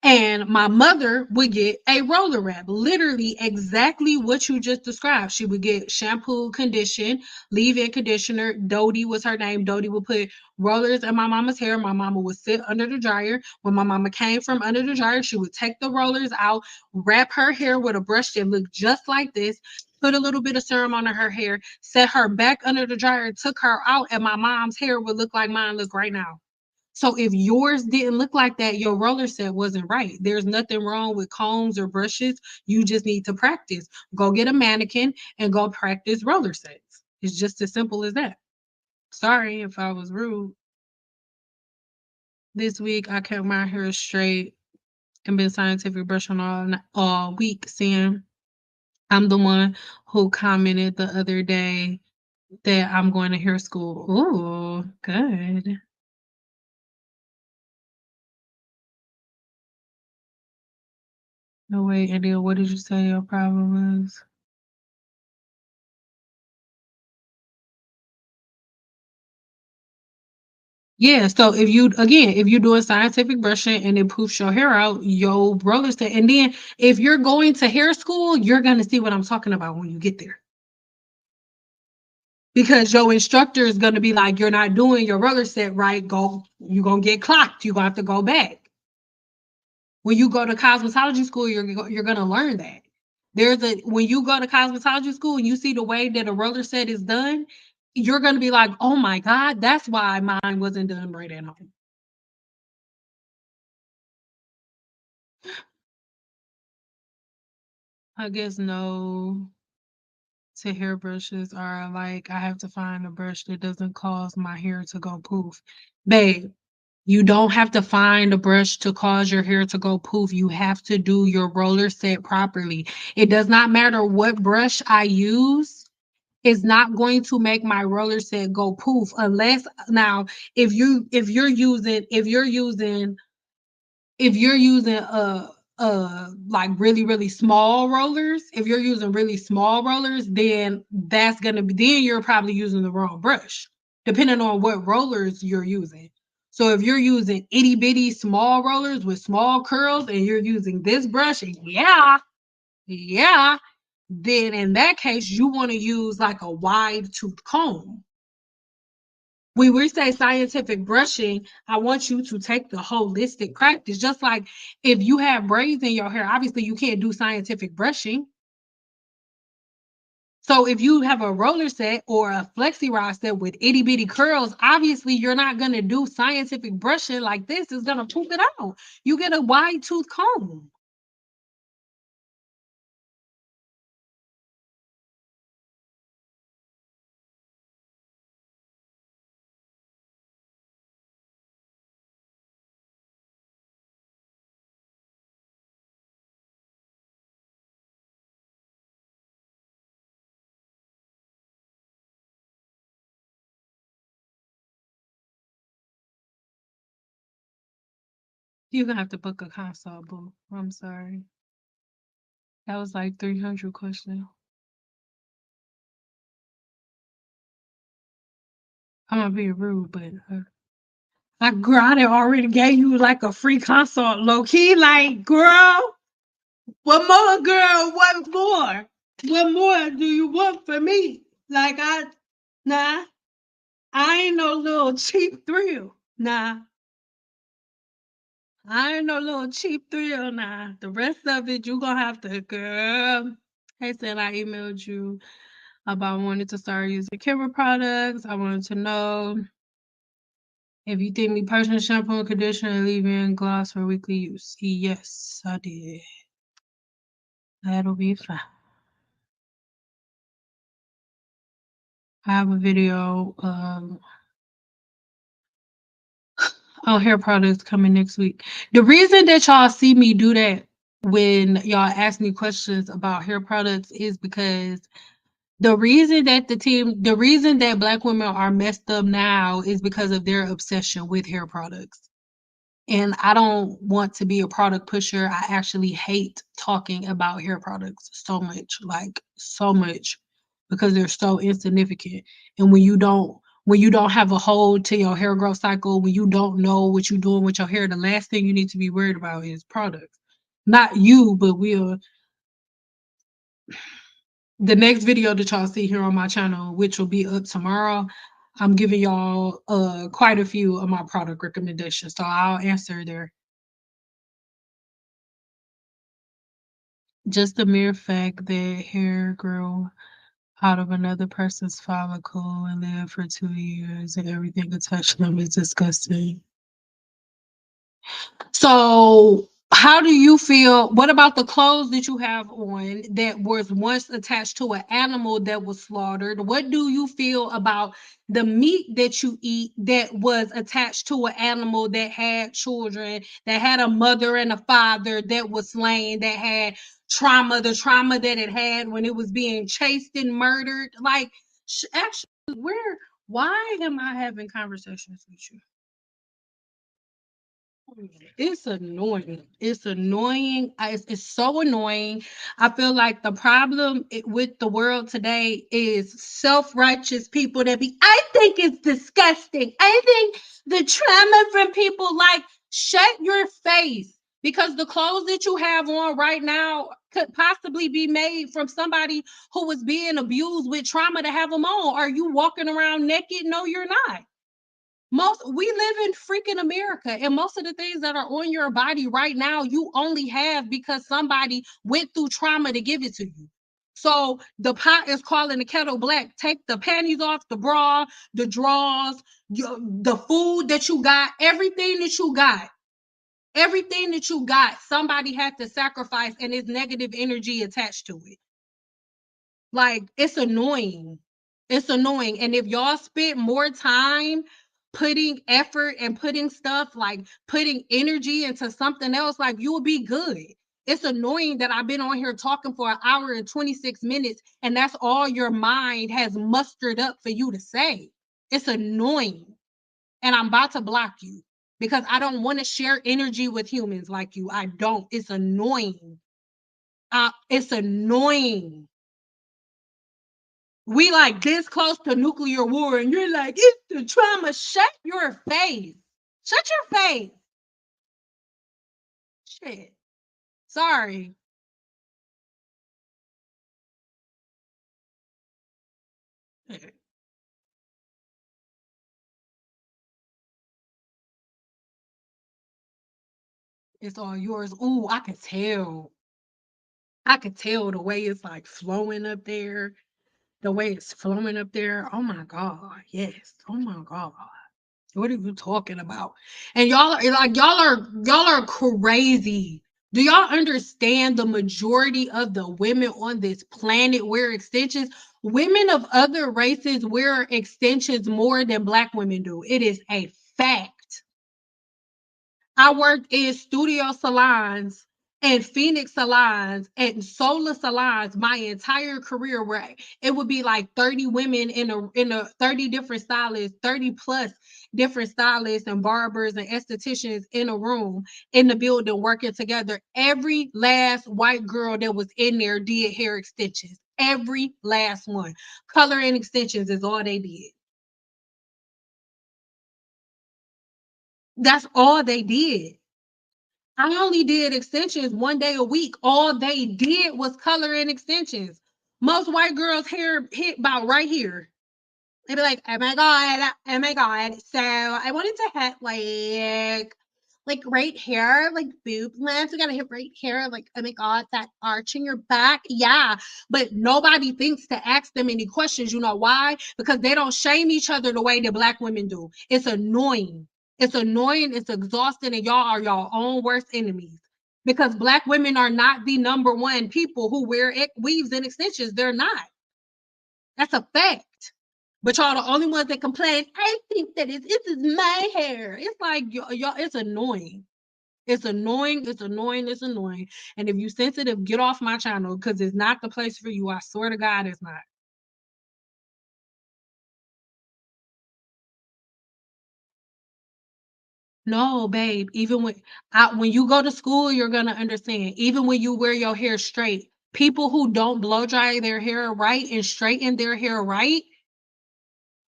S1: and my mother would get a roller wrap, literally exactly what you just described. She would get shampoo, condition, leave-in conditioner. Dodie was her name. Dodie would put rollers in my mama's hair. My mama would sit under the dryer. When my mama came from under the dryer, she would take the rollers out, wrap her hair with a brush that looked just like this, put a little bit of serum on her hair, set her back under the dryer, took her out, and my mom's hair would look like mine look right now. So if yours didn't look like that, your roller set wasn't right. There's nothing wrong with combs or brushes. You just need to practice. Go get a mannequin and go practice roller sets. It's just as simple as that. Sorry if I was rude. This week I kept my hair straight and been scientific brushing all week, seeing I'm the one who commented the other day that I'm going to hair school. Ooh, good. No wait, Adele, what did you say your problem was? Yeah, so if you doing scientific brushing and it poofs your hair out, your roller set, and then if you're going to hair school, you're gonna see what I'm talking about when you get there. Because your instructor is gonna be like, you're not doing your roller set right, you're gonna get clocked. You're gonna have to go back. When you go to cosmetology school, you're gonna learn that. When you go to cosmetology school and you see the way that a roller set is done, you're gonna be like, oh my God, that's why mine wasn't done right at home. I guess no to hairbrushes are like I have to find a brush that doesn't cause my hair to go poof. Babe, you don't have to find a brush to cause your hair to go poof. You have to do your roller set properly. It does not matter what brush I use. It's not going to make my roller set go poof unless now if you're using like really small rollers, if you're using really small rollers, then then you're probably using the wrong brush, depending on what rollers you're using. So if you're using itty bitty small rollers with small curls and you're using this brush, yeah, then in that case you want to use like a wide tooth comb. When we say scientific brushing, I want you to take the holistic practice. Just like if you have braids in your hair, obviously you can't do scientific brushing. So if you have a roller set or a flexi rod set with itty bitty curls, obviously you're not gonna do scientific brushing like this. It's gonna poop it out. You get a wide tooth comb. You're gonna have to book a consult, boo. I'm sorry. That was like 300 questions. I'm not being rude, but like, girl, I done already gave you like a free consult, low key. Like, girl, what more, girl? What more? What more do you want from me? Like, nah, I ain't no little cheap thrill. Nah, I ain't no little cheap thrill. Nah, the rest of it, you gonna have to, girl. Hey, said I emailed you about wanting to start using camera products. I wanted to know if you think me personal shampoo and conditioner leave-in gloss for weekly use. Yes, I did. That'll be fine. I have a video on hair products coming next week. The reason that y'all see me do that when y'all ask me questions about hair products is because the reason that Black women are messed up now is because of their obsession with hair products. And I don't want to be a product pusher. I actually hate talking about hair products so much, like so much, because they're so insignificant. And when you don't have a hold to your hair growth cycle, when you don't know what you're doing with your hair, the last thing you need to be worried about is products. Not you, but the next video that y'all see here on my channel, which will be up tomorrow, I'm giving y'all quite a few of my product recommendations. So I'll answer there. Just the mere fact that hair grew out of another person's follicle and lived for 2 years and everything attached to them is disgusting. So, how do you feel? What about the clothes that you have on that was once attached to an animal that was slaughtered? What do you feel about the meat that you eat that was attached to an animal that had children, that had a mother and a father that was slain, that had trauma, the trauma that it had when it was being chased and murdered? Like, actually, why am I having conversations with you? It's annoying. It's annoying. It's so annoying. I feel like the problem with the world today is self-righteous people that be, I think it's disgusting. I think the trauma from people, like, shut your face, because the clothes that you have on right now could possibly be made from somebody who was being abused with trauma to have them on. Are you walking around naked? No, you're not. We live in freaking America, and most of the things that are on your body right now, you only have because somebody went through trauma to give it to you. So the pot is calling the kettle black. Take the panties off, the bra, the drawers, the food that you got, everything that you got, somebody had to sacrifice, and it's negative energy attached to it. Like, it's annoying. It's annoying. And if y'all spent more time putting effort and putting stuff, like putting energy into something else, like, you will be good. It's annoying that I've been on here talking for an hour and 26 minutes, and that's all your mind has mustered up for you to say. It's annoying. And I'm about to block you because I don't want to share energy with humans like you. I don't. It's annoying. It's annoying. We like this close to nuclear war, and you're like, it's the trauma. Shut your face. Shut your face. Shit. Sorry. It's all yours. Ooh, I could tell. I could tell the way it's like flowing up there. The way it's flowing up there. Oh my God. Yes. Oh my God. What are you talking about? And y'all are crazy. Do y'all understand the majority of the women on this planet wear extensions? Women of other races wear extensions more than black women do. It is a fact. I worked in studio salons and Phoenix salons and Solar salons my entire career, where it would be like 30 women in a 30 different stylists, 30 plus different stylists and barbers and estheticians in a room in the building working together. Every last white girl that was in there did hair extensions. Every last one. Color and extensions is all they did. That's all they did. I only did extensions 1 day a week. All they did was color and extensions. Most white girls' hair hit about right here. They'd be like, oh my god. So I wanted to have like right hair, like boob length. We gotta hit right hair, like, oh my god, that arch in your back. Yeah. But nobody thinks to ask them any questions. You know why? Because they don't shame each other the way that black women do. It's annoying. It's annoying, it's exhausting, and y'all are your own worst enemies. Because black women are not the number one people who wear weaves and extensions. They're not. That's a fact. But y'all the only ones that complain. I think that this is my hair. It's like y'all, it's annoying. It's annoying. It's annoying. It's annoying. And if you sensitive, get off my channel because it's not the place for you. I swear to God, it's not. No, babe. Even when you go to school, you're gonna understand. Even when you wear your hair straight, people who don't blow dry their hair right and straighten their hair right,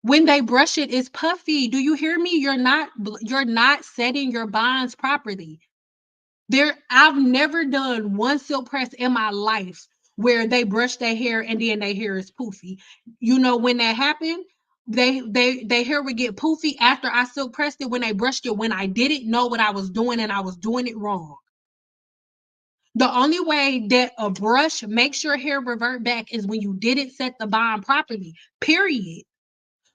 S1: when they brush it, it's puffy. Do you hear me? You're not setting your bonds properly. I've never done one silk press in my life where they brush their hair and then their hair is poofy. You know when that happened? Their hair would get poofy after I silk pressed it when they brushed it, when I didn't know what I was doing and I was doing it wrong. The only way that a brush makes your hair revert back is when you didn't set the bond properly. Period.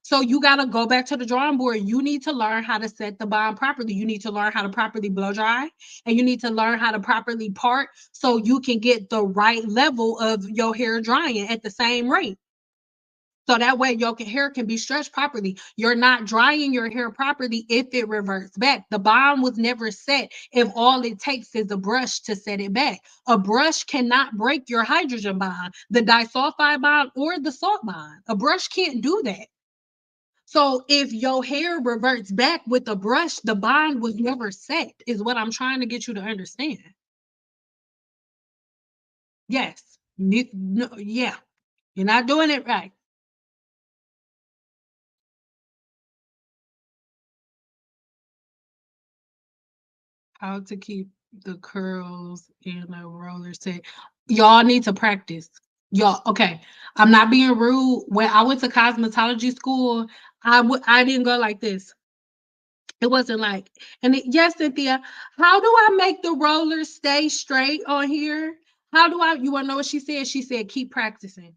S1: So you got to go back to the drawing board. You need to learn how to set the bond properly. You need to learn how to properly blow dry, and you need to learn how to properly part so you can get the right level of your hair drying at the same rate. So that way your hair can be stretched properly. You're not drying your hair properly if it reverts back. The bond was never set if all it takes is a brush to set it back. A brush cannot break your hydrogen bond, the disulfide bond, or the salt bond. A brush can't do that. So if your hair reverts back with a brush, the bond was never set, is what I'm trying to get you to understand. Yes. No, yeah. You're not doing it right. How to keep the curls in a roller set. Y'all need to practice. Y'all, okay. I'm not being rude. When I went to cosmetology school, I didn't go like this. It wasn't like, yes, Cynthia, how do I make the rollers stay straight on here? How do I, you want to know what she said? She said, keep practicing.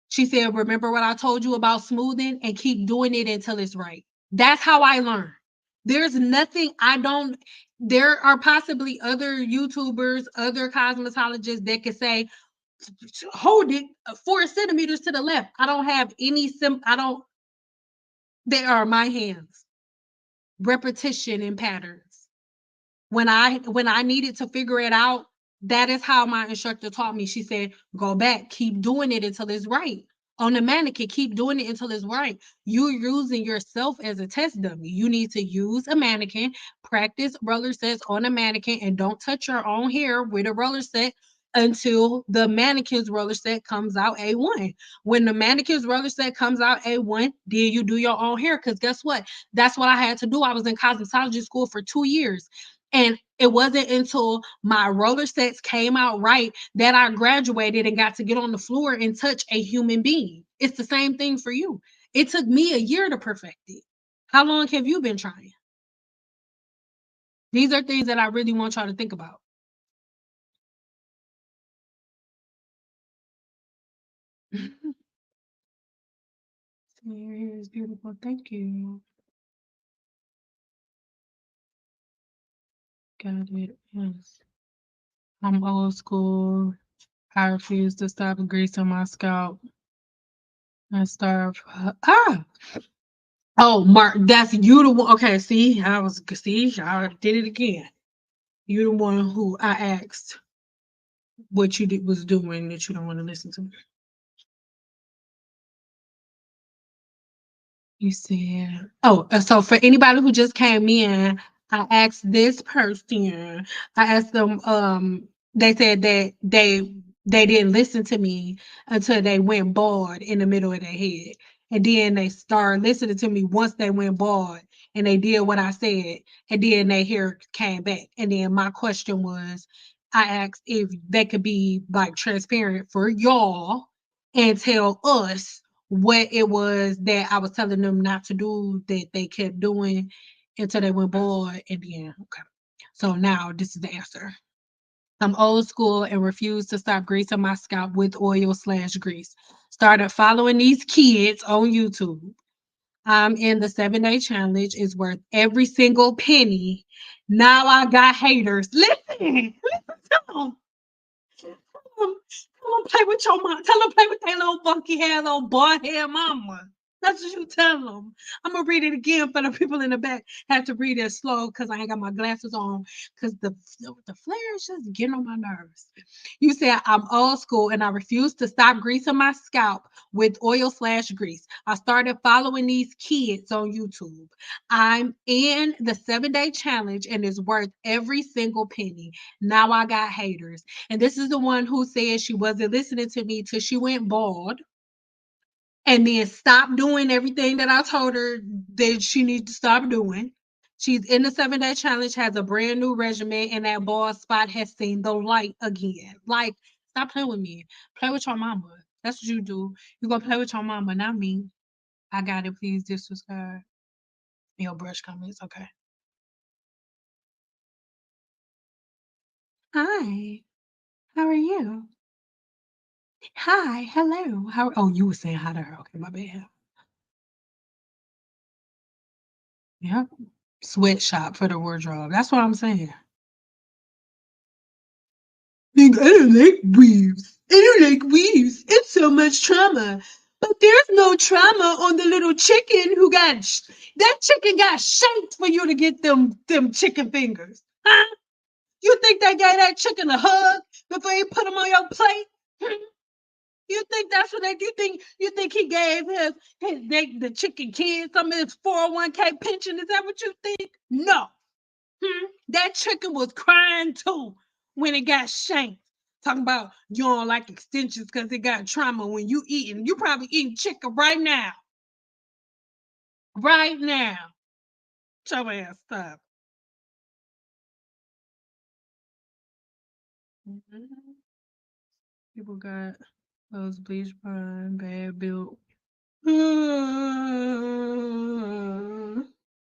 S1: She said, remember what I told you about smoothing and keep doing it until it's right. That's how I learn. There's nothing I don't, there are possibly other YouTubers, other cosmetologists that could say, hold it 4 centimeters to the left. I don't have any, I don't, they are my hands. Repetition and patterns. When I needed to figure it out, that is how my instructor taught me. She said, go back, keep doing it until it's right. On the mannequin, keep doing it until it's right. You're using yourself as a test dummy. You need to use a mannequin, practice roller sets on a mannequin, and don't touch your own hair with a roller set until the mannequin's roller set comes out A1. When the mannequin's roller set comes out A1, then you do your own hair. Because guess what? That's what I had to do. I was in cosmetology school for 2 years. And it wasn't until my roller sets came out right that I graduated and got to get on the floor and touch a human being. It's the same thing for you. It took me a year to perfect it. How long have you been trying? These are things that I really want y'all to think about. Your hair is beautiful. Thank you. Got it. Yes. I'm old school. I refuse to stop greasing my scalp and start. Oh, Mark, that's you the one. Okay, see, I did it again. You the one who I asked what you was doing that you don't want to listen to. You said, oh, so for anybody who just came in, I asked this person, I asked them, they said that they didn't listen to me until they went bald in the middle of their head. And then they started listening to me once they went bald and they did what I said, and then their hair came back. And then my question was, I asked if they could be like transparent for y'all and tell us what it was that I was telling them not to do that they kept doing until they went bored. And then, okay. So now this is the answer. I'm old school and refuse to stop greasing my scalp with oil/grease. Started following these kids on YouTube. I'm in the 7-day challenge. It's worth every single penny. Now I got haters. Listen to them. Come on, play with your mom. Tell them play with their little funky hair, little bald head mama. That's what you tell them. I'm gonna read it again for the people in the back. Have to read it slow because I ain't got my glasses on. Because the flare is just getting on my nerves. You said I'm old school and I refuse to stop greasing my scalp with oil/grease. I started following these kids on YouTube. I'm in the 7-day challenge and it's worth every single penny. Now I got haters. And this is the one who said she wasn't listening to me till she went bald and then stopped doing everything that I told her that she needs to stop doing. She's in the 7-day challenge, has a brand new regimen, and that bald spot has seen the light again. Like, stop playing with me. Play with your mama. That's what you do. You gonna play with your mama, not me. I got it. Please disregard your brush comments. Okay. Hi. How are you? Hi. Hello. How? Oh, you were saying hi to her. Okay, my bad. Yep. Sweatshop for the wardrobe. That's what I'm saying. I don't like weaves. I don't like weaves. It's so much trauma. But there's no trauma on the little chicken who got that chicken got shanked for you to get them chicken fingers. Huh? You think they gave that chicken a hug before you put them on your plate? You think that's what they? You think he gave the chicken kid some of his 401k pension? Is that what you think? No. That chicken was crying too when it got shanked. Talking about you don't like extensions because it got trauma when you eating. You probably eating chicken right now. Right now. Show ass up. Mhm. People got those bleach blonde, bad built.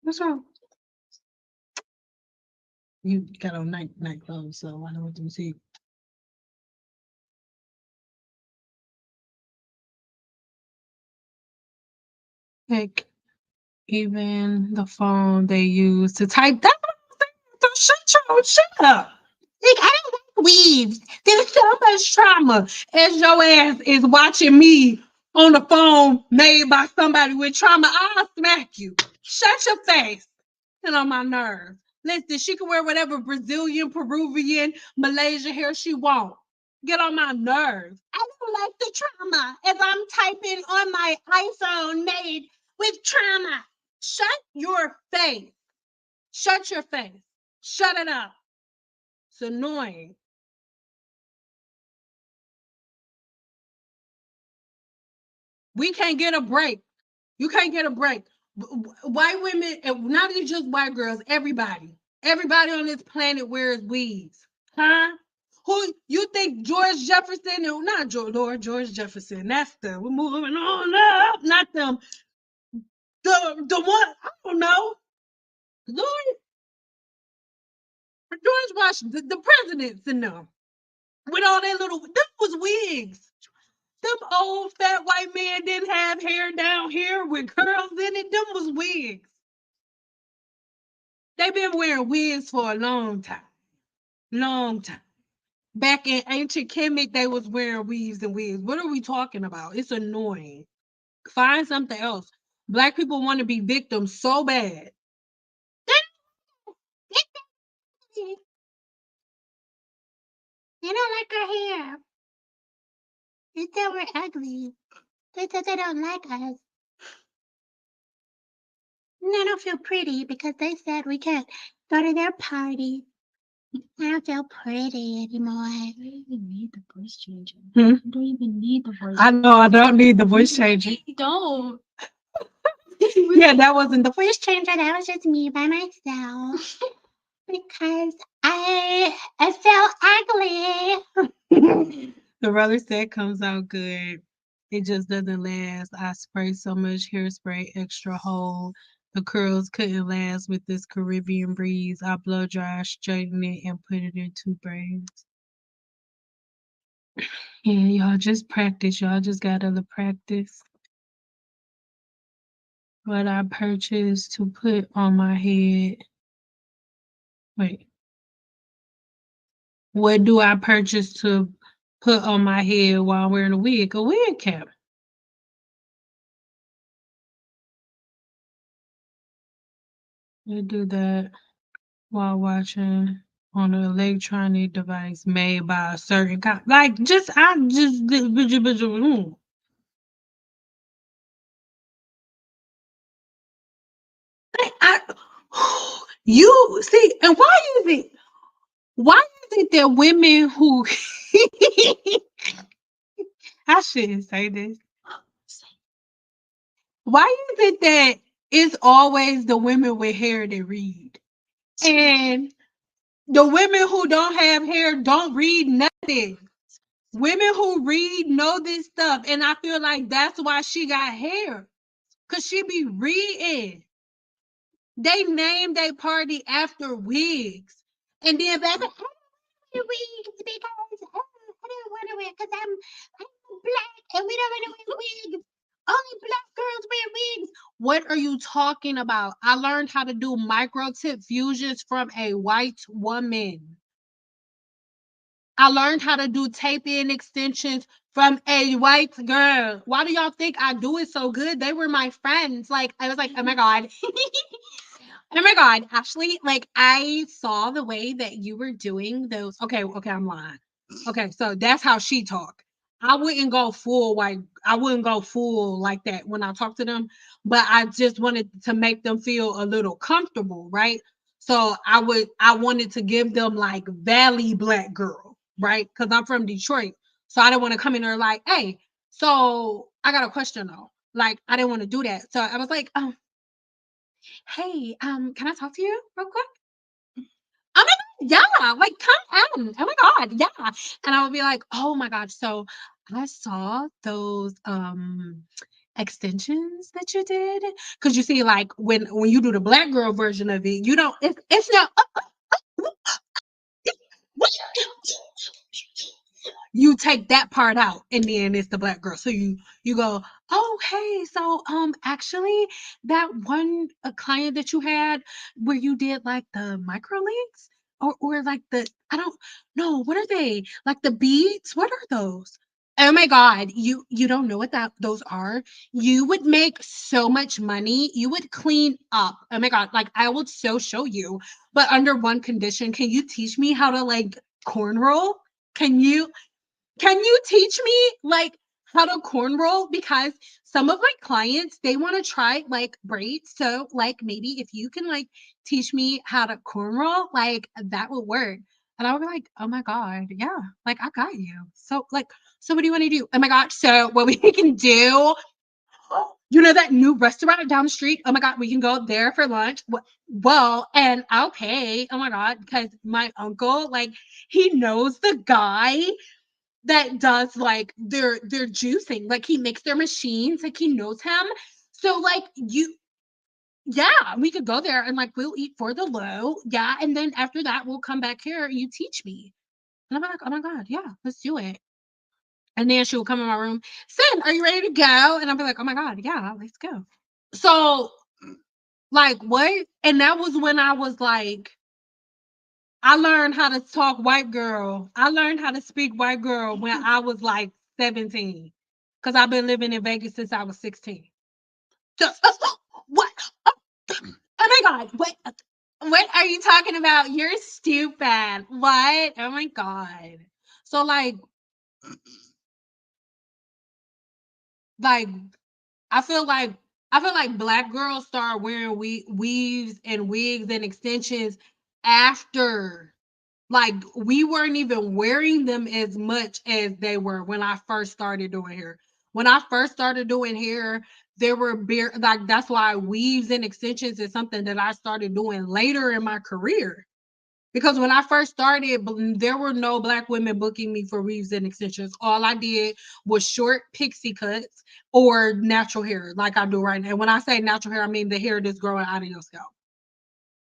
S1: What's wrong? You got on night clothes, so I don't want them to see. Like even the phone they use to type that. So shut up. Like, I don't like weaves. There's so much trauma as your ass is watching me on the phone made by somebody with trauma. I'll smack you. Shut your face. Get on my nerves. Listen, she can wear whatever Brazilian, Peruvian, Malaysia hair she wants. Get on my nerves. I don't like the trauma as I'm typing on my iPhone made with trauma. Shut your face. Shut your face. Shut it up. It's annoying. We can't get a break. You can't get a break. White women, and not even just white girls, everybody. Everybody on this planet wears weaves. Huh? Who you think George Jefferson? No, not George, Lord George Jefferson. That's the we're moving on up. Not them. The one I don't know. Lord George Washington, the presidents and them with all their little. Them was wigs. Them old fat white men didn't have hair down here with curls in it. Them was wigs. They've been wearing wigs for a long time. Long time. Back in ancient Kemet, they was wearing weaves and wigs. What are we talking about? It's annoying. Find something else. Black people want to be victims so bad. They don't like our hair. They said we're ugly. They said they don't like us. And I don't feel pretty because they said we can't go to their party. I don't feel pretty anymore. I don't even need the voice changer. I don't even need the voice. I know I don't need the voice changer.
S2: You don't.
S1: Yeah, that wasn't the voice changer. That was just me by myself because I feel ugly. The roller set comes out good. It just doesn't last. I spray so much hairspray, extra hold. The curls couldn't last with this Caribbean breeze. I blow dry, straighten it, and put it in two braids. Yeah, y'all just practice. Y'all just gotta practice. What I purchased to put on my head. Wait. What do I purchase to put on my head while I'm wearing a wig? A wig cap. I do that while watching on an electronic device made by a certain kind. Like, just I just I, you see, and why is it that women who I shouldn't say this. Why is it that it's always the women with hair that read? And the women who don't have hair don't read nothing. Women who read know this stuff. And I feel like that's why she got hair. Cause she be reading. They named their party after wigs. And then back wigs because I don't want to wear because I'm black and we don't want to wear wigs. Only black girls wear wigs. What are you talking about? I learned how to do micro tip fusions from a white woman. I learned how to do tape in extensions from a white girl. Why do y'all think I do it so good? They were my friends. Like, I was like, oh my God. Oh my God, Ashley, like I saw the way that you were doing those. Okay, I'm lying. Okay, so that's how she talk. I wouldn't go full like I wouldn't go full like that when I talk to them, but I just wanted to make them feel a little comfortable, right? So I wanted to give them like Valley Black girl, right? Because I'm from Detroit. So I didn't want to come in there like, hey, so I got a question though. Like I didn't want to do that. So I was like, hey, can I talk to you real quick? Oh my God, yeah, like come on. Oh my God, yeah. And I would be like, oh my God. So I saw those extensions that you did. Cause you see, like when you do the black girl version of it, you don't it's not You take that part out, and then it's the black girl. So you go, oh hey, so actually that one client that you had where you did like the micro links or like the I don't know what are they like the beads? What are those? Oh my God, you don't know what that those are? You would make so much money. You would clean up. Oh my God, like I would so show you, but under one condition. Can you teach me how to like cornroll? Can you teach me like how to cornroll? Because some of my clients they want to try like braids. So like maybe if you can like teach me how to cornroll, like that would work. And I would be like, oh my God, yeah, like I got you. So like, so what do you want to do? Oh my God. So what we can do, you know that new restaurant down the street? Oh my God, we can go there for lunch. Well, and I'll pay. Oh my God, because my uncle, like, he knows the guy that does like their juicing. Like he makes their machines, like he knows him. So like you yeah, we could go there and like we'll eat for the low. Yeah. And then after that, we'll come back here and you teach me. And I'm like, oh my God, yeah, let's do it. And then she will come in my room, Sin, are you ready to go? And I'll be like, oh my God, yeah, let's go. So like what? And that was when I was like, I learned how to talk white girl. I learned how to speak white girl when I was like 17. Because I've been living in Vegas since I was 16. So, what? Oh my God. What are you talking about? You're stupid. What? Oh my God. So like I feel like I feel like black girls start wearing weaves and wigs and extensions after. Like we weren't even wearing them as much as they were when I first started doing hair. When I first started doing hair, there were bare like that's why weaves and extensions is something that I started doing later in my career. Because when I first started, there were no black women booking me for weaves and extensions. All I did was short pixie cuts or natural hair, like I do right now. And when I say natural hair, I mean the hair that's growing out of your scalp.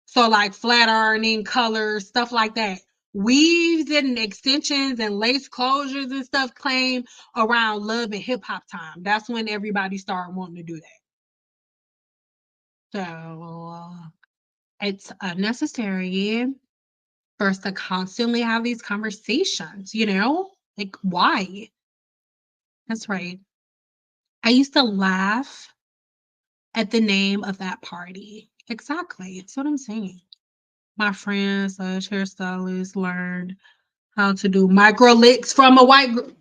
S1: So like flat ironing, colors, stuff like that. Weaves and extensions and lace closures and stuff came around love and hip hop time. That's when everybody started wanting to do that. So it's unnecessary for us to constantly have these conversations, you know? Like, why? That's right. I used to laugh at the name of that party. Exactly. That's what I'm saying. My friends, hairstylists, learned how to do micro licks from a white girl.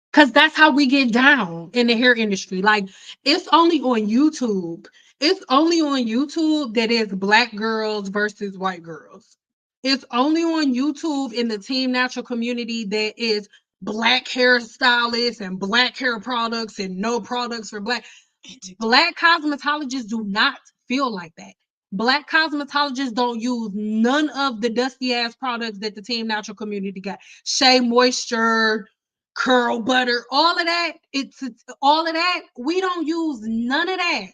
S1: Because that's how we get down in the hair industry. Like, it's only on YouTube. It's only on YouTube that is black girls versus white girls. It's only on YouTube in the Team Natural community that is black hairstylists and black hair products and no products for black. Black cosmetologists do not feel like that. Black cosmetologists don't use none of the dusty ass products that the Team Natural community got. Shea Moisture, curl butter, all of that. It's all of that. We don't use none of that.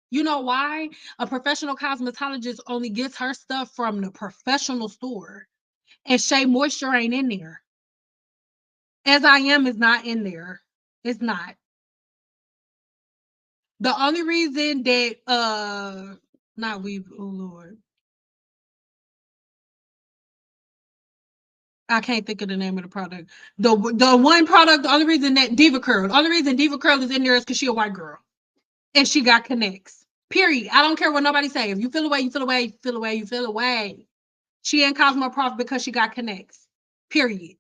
S1: You know why? A professional cosmetologist only gets her stuff from the professional store. And Shea Moisture ain't in there. As I Am is not in there. It's not. The only reason that not we oh Lord. I can't think of the name of the product. The one product, the only reason that Diva Curl, the only reason Diva Curl is in there is because she a white girl. And she got connects. Period. I don't care what nobody say. If you feel away, you feel away, you feel away, you feel away. She ain't Cosmo Prof because she got connects. Period.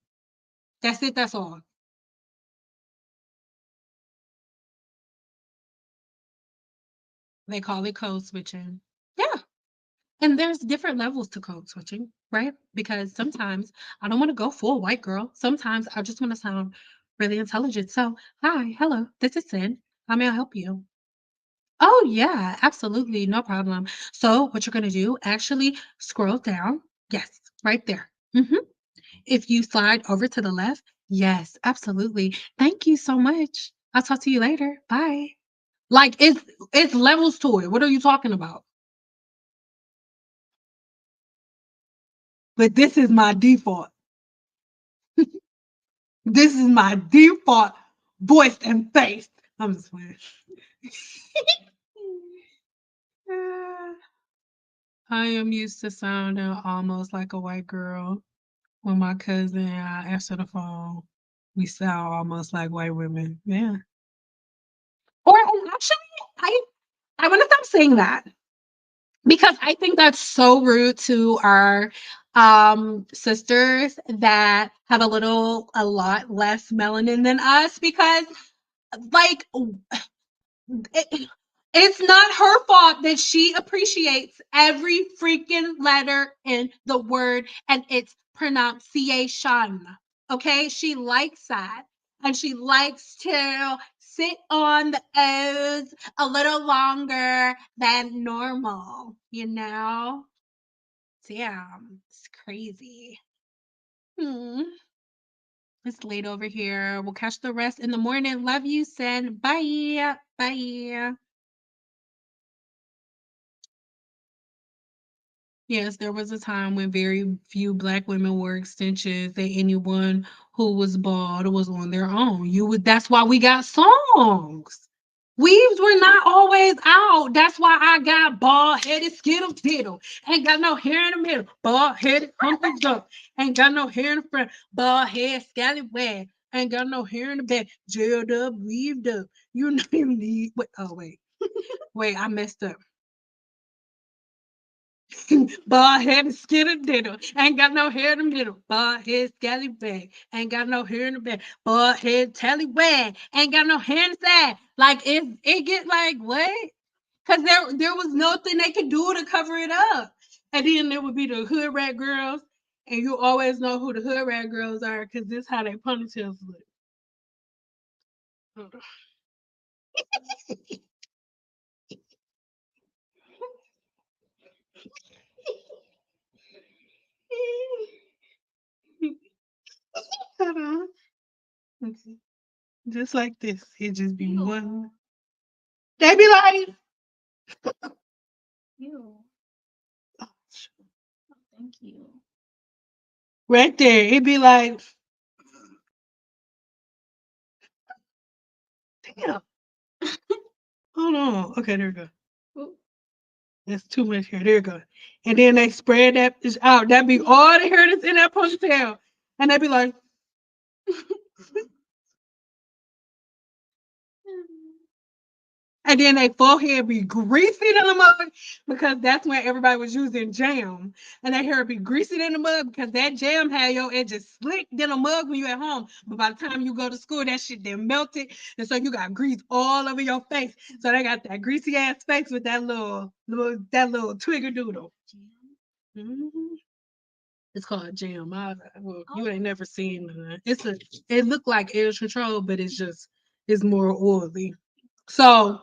S1: That's it, that's all. They call it code switching. Yeah. And there's different levels to code switching, right? Because sometimes I don't want to go full white girl. Sometimes I just want to sound really intelligent. So, hi, hello, this is Sin. How may I help you? Oh, yeah, absolutely. No problem. So, what you're going to do, actually scroll down. Yes, right there. If you slide over to the left, yes, absolutely. Thank you so much. I'll talk to you later. Bye. Like it's levels to it. What are you talking about? but this is my default. This is my default voice and face. I'm just playing. I am used to sounding almost like a white girl. When my cousin and I answer the phone, we sound almost like white women. Yeah. Or and actually, I I want to stop saying that because I think that's so rude to our sisters that have a lot less melanin than us because like it, it's not her fault that she appreciates every freaking letter in the word and its pronunciation. Okay, she likes that. And she likes to sit on the O's a little longer than normal, you know? Damn, it's crazy. Hmm. It's late over here. We'll catch the rest in the morning. Love you, Sen. Bye. Bye. Yes, there was a time when very few black women wore extensions, that anyone who was bald was on their own. You would That's why we got songs. Weaves were not always out. That's why I got bald headed skittle diddle. Ain't got no hair in the middle. Bald headed humpy dump. Ain't got no hair in the front. Bald head scallywag. Ain't got no hair in the back. Jailed up, weaved up. You know you need wait, oh wait. Wait, I messed up. Bald head, skinny diddle. Ain't got no hair in the middle. Bald head, scallywag. Ain't got no hair in the back. Bald head, tallywag. Ain't got no hair in the side. Like it get like what? Because there was nothing they could do to cover it up. And then there would be the hood rat girls, and you always know who the hood rat girls are because this how they ponytails look. Hold on. Hold on. Okay. Just like this. It just be one. They be like,
S2: Ew. Thank you.
S1: right there. It'd be like, damn, hold on. Okay, there we go.
S2: Ooh.
S1: That's too much hair. There you go. And then they spread that is out. That'd be all the hair that's in that ponytail. And they'd be like, and then they forehead be greasy in the mug because that's when everybody was using jam. And their hair be greasy in the mug because that jam had your edges slick in a mug when you at home. But by the time you go to school, that shit then melted. And so you got grease all over your face. So they got that greasy ass face with that little twigger doodle. Mhm. It's called jam. Well, you ain't never seen it looked like edge control, but it's more oily. So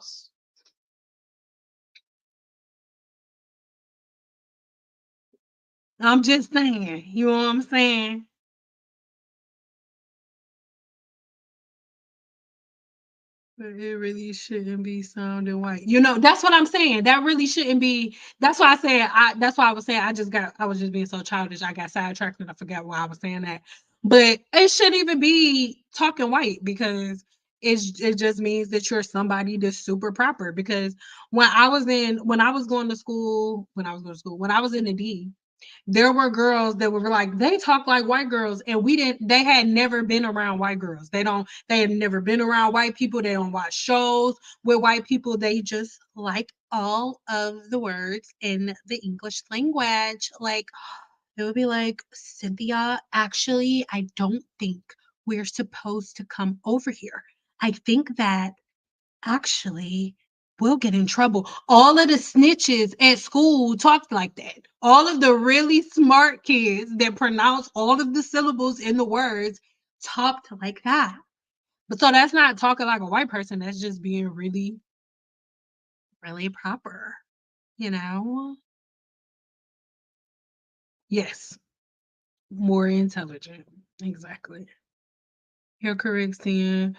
S1: I'm just saying, you know what I'm saying? But it really shouldn't be sounding white. That's what I'm saying. That really shouldn't be. That's why I was saying I was just being so childish. I got sidetracked and I forgot why I was saying that. But it shouldn't even be talking white because it just means that you're somebody that's super proper. Because when I was in the D, there were girls that were like they talk like white girls and we didn't they had never been around white girls. They had never been around white people. They don't watch shows with white people. They just like all of the words in the English language. Like it would be like, Cynthia, actually I don't think we're supposed to come over here. I think that actually we'll get in trouble. All of the snitches at school talked like that. All of the really smart kids that pronounce all of the syllables in the words talked like that. But so that's not talking like a white person. That's just being really, really proper, you know? Yes, more intelligent. Exactly. You're correct, Tia.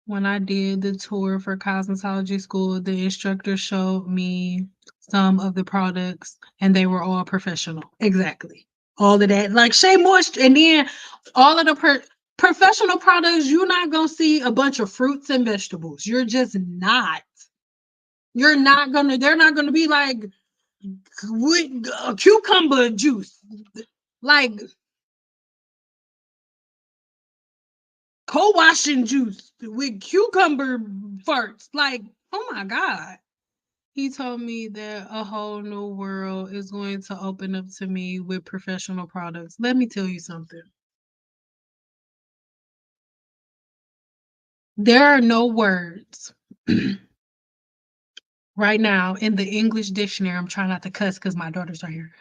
S1: When I did the tour for cosmetology school, the instructor showed me some of the products and they were all professional. Exactly. all of that. Like Shea Moisture, and then all of the professional products, you're not gonna see a bunch of fruits and vegetables. You're just not. You're not gonna, they're not gonna be like with cucumber juice, like co-washing juice with cucumber farts. Like, oh my God. He told me that a whole new world is going to open up to me with professional products. Let me tell you something. There are no words right now in the English dictionary. I'm trying not to cuss because my daughters are here.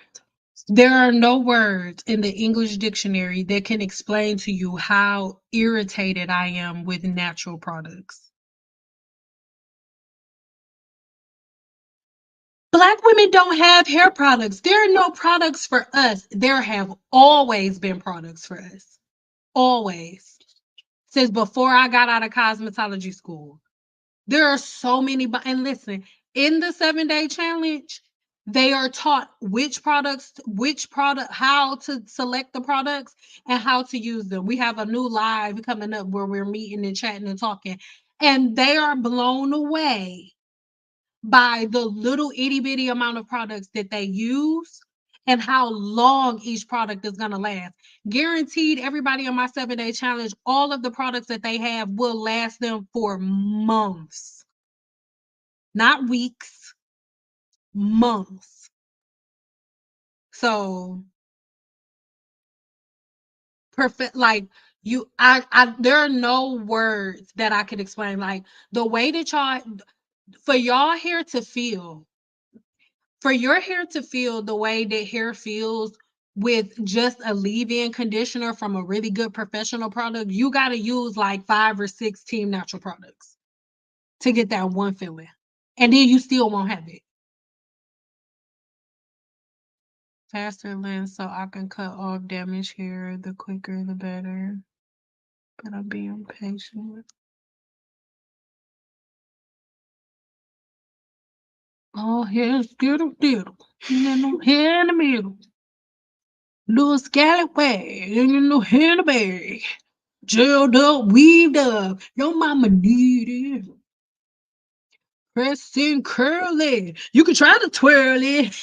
S1: There are no words in the English dictionary that can explain to you how irritated I am with natural products. Black women don't have hair products. There are no products for us. There have always been products for us. Always. Since before I got out of cosmetology school. There are so many, and listen, in the 7-day challenge, they are taught which product, how to select the products and how to use them. We have a new live coming up where we're meeting and chatting and talking, and they are blown away by the little itty bitty amount of products that they use and how long each product is going to last. Guaranteed, everybody on my 7-day challenge, all of the products that they have will last them for months, not weeks, months. So perfect, like there are no words that I could explain. Like the way that y'all, for y'all hair to feel, for your hair to feel the way that hair feels with just a leave-in conditioner from a really good professional product, you got to use like 5 or 6 Team Natural products to get that one feeling. And then you still won't have it. Faster length so I can cut off damaged hair. The quicker, the better. But I'm being patient. Oh, here's skittle diddle. Here in the middle. Little scallywag. And you know, here in the bag. Gelled up, weaved up. Your mama need it. Pressing curly. You can try to twirl it.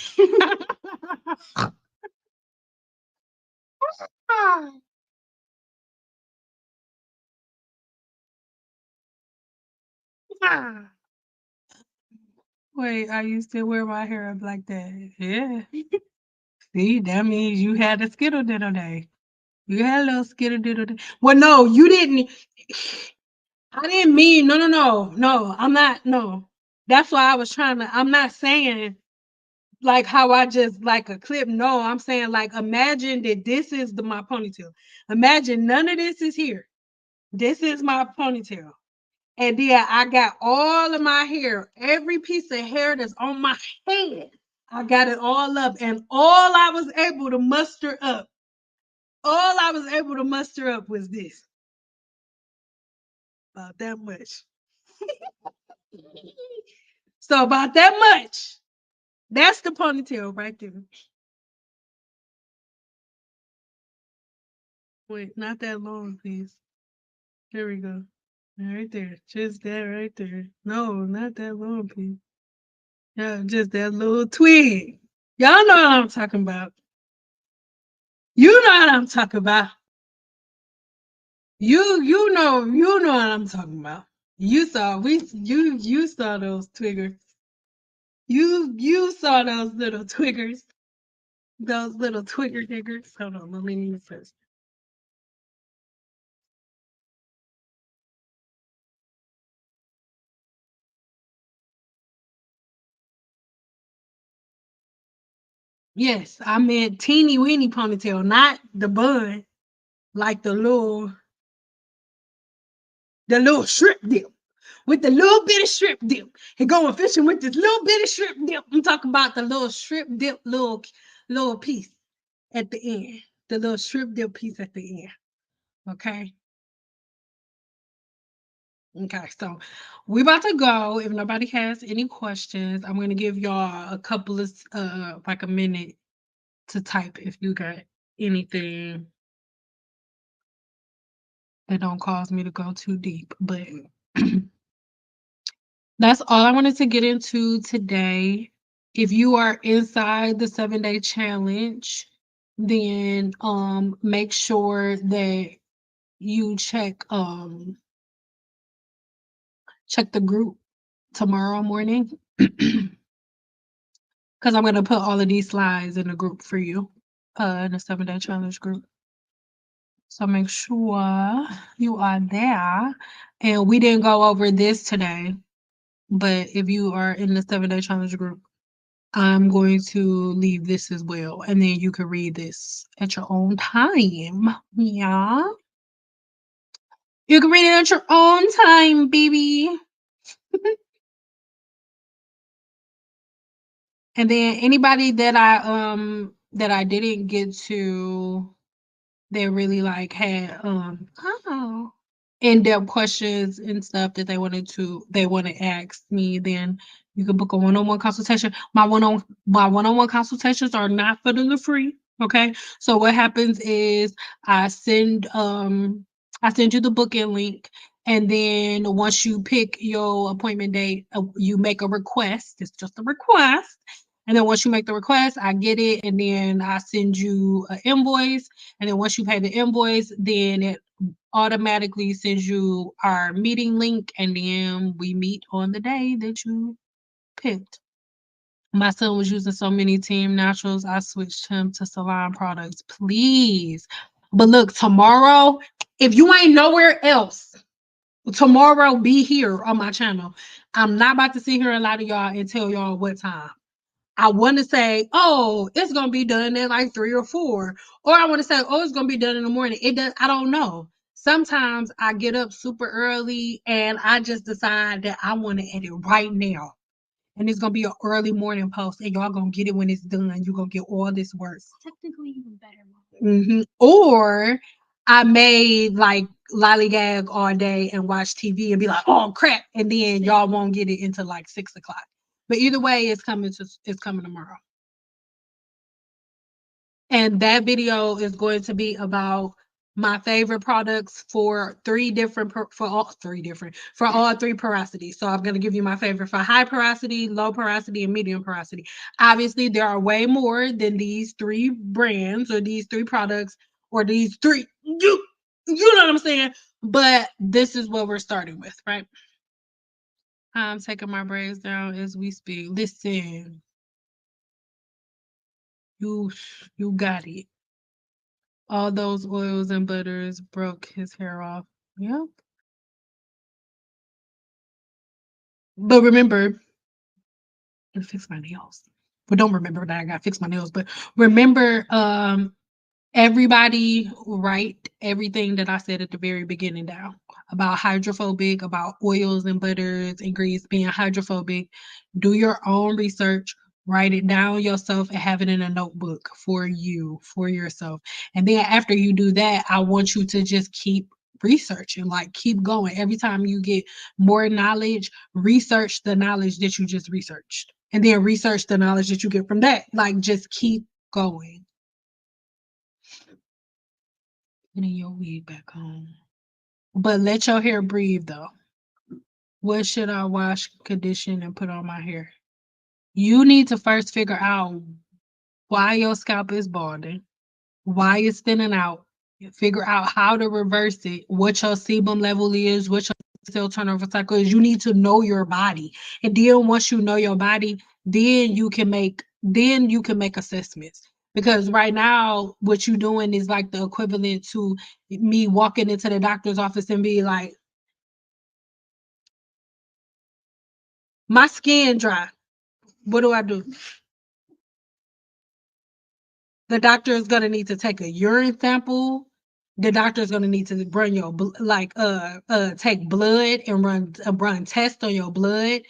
S1: Wait, I used to wear my hair up like that. Yeah. See, that means you had a skittle diddle day. You had a little skittle diddle day. Well, no, you didn't. I didn't mean, no, no, no, no. I'm not, no. That's why I was trying to, I'm not saying like how I just like a clip. No, I'm saying like imagine that this is my ponytail. Imagine none of this is here. This is my ponytail. And then I got all of my hair, every piece of hair that's on my head. I got it all up, and all I was able to muster up, all I was able to muster up was this. About that much. So about that much. That's the ponytail right there. Wait, not that long, please. There we go. Right there. Just that right there. No, not that long, please. Yeah, just that little twig. Y'all know what I'm talking about. You know what I'm talking about. You know what I'm talking about. You saw those twiggers. You saw those little twiggers. Those little twigger diggers. Hold on, let me use this. Yes, I meant teeny weeny ponytail, not the bun, like the little shrimp dip. With the little bit of shrimp dip. He going fishing with this little bit of shrimp dip. I'm talking about the little shrimp dip little piece at the end. The little shrimp dip piece at the end. Okay. Okay, so we about to go. If nobody has any questions, I'm gonna give y'all a couple of like a minute to type if you got anything that don't cause me to go too deep. But that's all I wanted to get into today. If you are inside the 7-day challenge, then make sure that you check the group tomorrow morning. Because I'm gonna put all of these slides in the group for you, in the 7-day challenge group. So make sure you are there. And we didn't go over this today, but if you are in the 7-day challenge group, I'm going to leave this as well, and then you can read this at your own time. Yeah. You can read it at your own time, baby. And then anybody that I didn't get to that really like had oh, in-depth questions and stuff that they want to ask me, then you can book a one-on-one consultation. My one-on-one consultations are not for the free. Okay. So what happens is I send I send you the booking link, and then once you pick your appointment date, you make a request. It's just a request. And then once you make the request, I get it, and then I send you an invoice. And then once you pay the invoice, then it automatically sends you our meeting link, and then we meet on the day that you picked. My son was using so many Team Naturals, I switched him to Salon products. Please. But look, tomorrow, if you ain't nowhere else, tomorrow be here on my channel. I'm not about to sit here and lie to y'all and tell y'all what time. I want to say, oh, it's gonna be done at like 3 or 4, or I want to say, oh, it's gonna be done in the morning. It does. I don't know. Sometimes I get up super early and I just decide that I want to edit right now, and it's gonna be an early morning post, and y'all gonna get it when it's done. You're gonna get all this work.
S2: Technically, even better.
S1: Or I may like lollygag all day and watch TV and be like, oh crap, and then y'all won't get it until like 6 o'clock. But either way, it's coming tomorrow. And that video is going to be about my favorite products for all three porosities. So I'm going to give you my favorite for high porosity, low porosity, and medium porosity. Obviously, there are way more than these 3 brands or these 3 products or these 3. You know what I'm saying? But this is what we're starting with, right? I'm taking my braids down as we speak. Listen, you got it. All those oils and butters broke his hair off. Yep. But remember, to fix my nails. But don't remember that I got to fix my nails. But remember, everybody write everything that I said at the very beginning down about hydrophobic, about oils and butters and grease being hydrophobic. Do your own research, write it down yourself, and have it in a notebook for you, for yourself. And then after you do that, I want you to just keep researching, like keep going. Every time you get more knowledge, research the knowledge that you just researched. And then research the knowledge that you get from that. Like just keep going. Putting your wig back on. But let your hair breathe though. What should I wash, condition, and put on my hair? You need to first figure out why your scalp is balding, why it's thinning out, figure out how to reverse it, what your sebum level is, what your cell turnover cycle is. You need to know your body. And then once you know your body, then you can make assessments. Because right now, what you're doing is like the equivalent to me walking into the doctor's office and be like, my skin dry. What do I do? The doctor is gonna need to take a urine sample. The doctor is gonna need to run your take blood and run tests on your blood.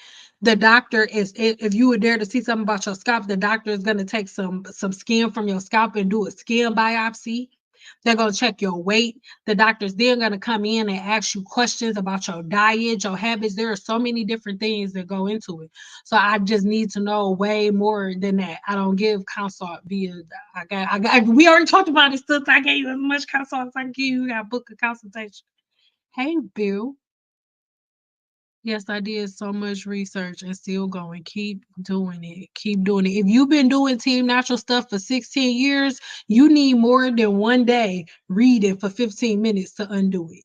S1: The doctor is if you were there to see something about your scalp, the doctor is gonna take some skin from your scalp and do a skin biopsy. They're going to check your weight. The doctor's then going to come in and ask you questions about your diet, your habits. There are so many different things that go into it. So I just need to know way more than that. I don't give consult via. We already talked about it. Stuff. I gave you as much consult as I can give you. You got to book a consultation. Hey, Bill. Yes, I did so much research and still going. Keep doing it. Keep doing it. If you've been doing Team Natural stuff for 16 years, you need more than one day reading for 15 minutes to undo it.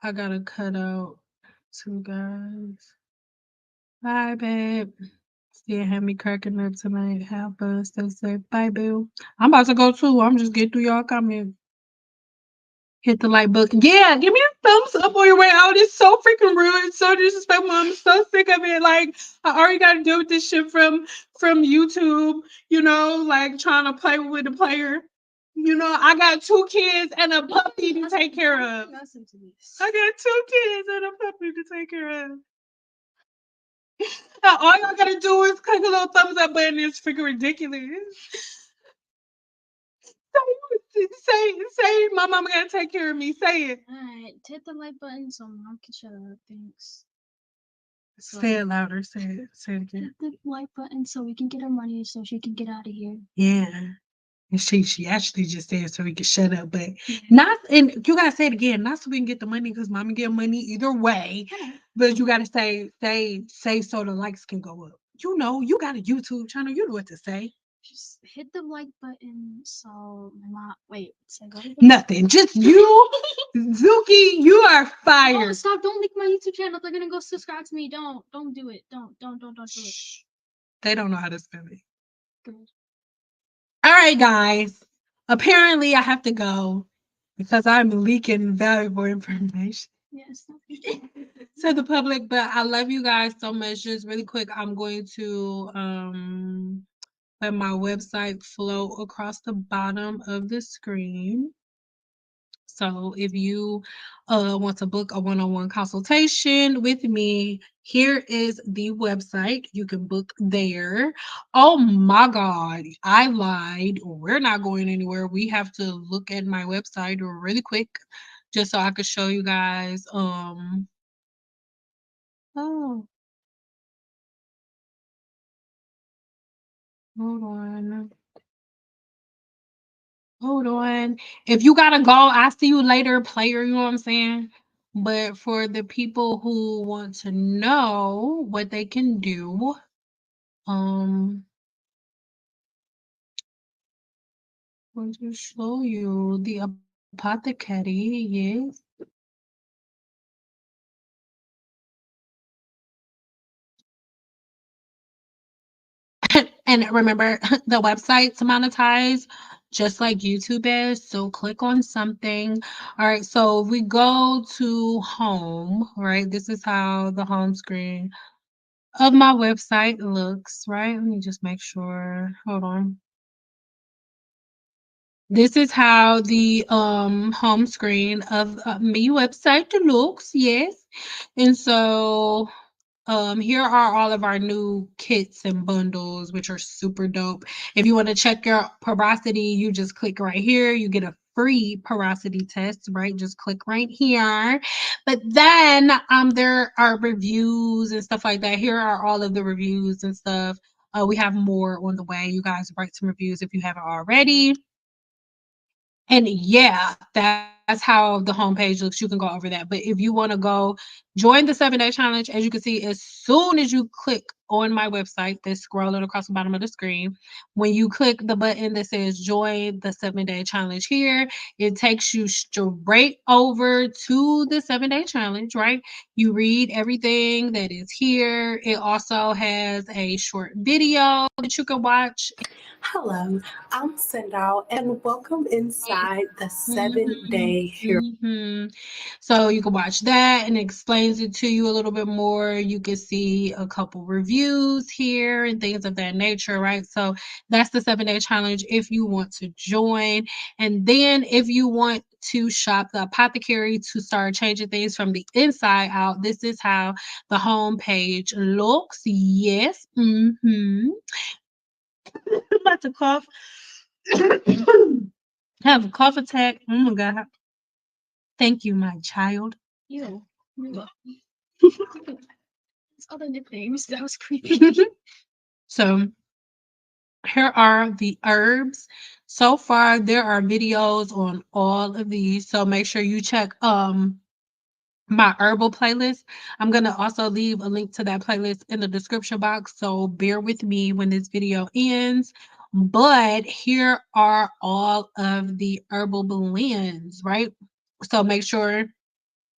S1: I gotta cut out two guys. Bye, babe. Still have me cracking up tonight. Have fun. Stay safe. Bye, boo. I'm about to go too. I'm just getting through y'all comments. Hit the like button. Yeah, give me a thumbs up on your way out. It's so freaking rude. It's so disrespectful. I'm so sick of it. Like I already got to deal with this shit from YouTube. You know, like trying to play with the player. You know, I got 2 kids and a puppy to take care of. I got 2 kids and a puppy to take care of. All y'all gotta do is click a little thumbs up button. It's freaking ridiculous. Say, my mama gotta take care of me. Say it.
S3: Alright, hit the like button so mom can shut up. Thanks.
S1: Say it louder. Say it again.
S3: Hit the like button so we can get our money so she can get out of here.
S1: Yeah. And she actually just said so we can shut up, but not and you gotta say it again, not so we can get the money because mama get money either way. But you gotta say so the likes can go up. You know, you got a YouTube channel, you know what to say.
S3: Just hit the like button so my mom. Wait, say go.
S1: Nothing. Just you, Zuki, you are
S3: Oh,
S1: fired.
S3: stop! Don't leak my YouTube channel. They're gonna go subscribe to me. Don't do it. Don't do it.
S1: Shh. They don't know how to spell it.
S3: Good.
S1: All right, guys. Apparently, I have to go because I'm leaking valuable information.
S3: Yes.
S1: To the public, but I love you guys so much. Just really quick, I'm going to let my website flow across the bottom of the screen. So if you want to book a one-on-one consultation with me, here is the website. You can book there. Oh my God, I lied. We're not going anywhere. We have to look at my website really quick just so I could show you guys. Oh, hold on. Hold on. If you gotta go, I'll see you later, player. You know what I'm saying? But for the people who want to know what they can do, um, I'm going to show you the apothecary. Yes. And remember, the website's monetized just like YouTube is. So click on something. All right. So if we go to home, right? This is how the home screen of my website looks, right? Let me just make sure. Hold on. This is how the home screen of me website looks. Yes. And so here are all of our new kits and bundles, which are super dope. If you want to check your porosity, you just click right here. You get a free porosity test, right? Just click right here. But then there are reviews and stuff like that. Here are all of the reviews and stuff. We have more on the way. You guys write some reviews if you haven't already. And yeah, that's how the homepage looks. You can go over that. But if you want to go join the 7-day challenge, as you can see, as soon as you click on my website that's scrolling across the bottom of the screen, when you click the button that says join the 7-day challenge here, it takes you straight over to the 7-day challenge, right? You read everything that is here. It also has a short video that you can watch.
S2: Hello, I'm Sendal, and welcome inside the 7-day hero.
S1: So you can watch that and it explains it to you a little bit more. You can see a couple reviews here and things of that nature, right? So that's the 7-day challenge if you want to join. And then if you want to shop the Apothecary to start changing things from the inside out, this is how the home page looks. Yes. I'm about to cough. Have a cough attack. Oh my God. Thank you, my child.
S3: Ew. Ew. It's other nicknames. That was creepy.
S1: So here are the herbs. So far, there are videos on all of these. So make sure you check my herbal playlist. I'm gonna also leave a link to that playlist in the description box. So bear with me when this video ends. But here are all of the herbal blends, right? So make sure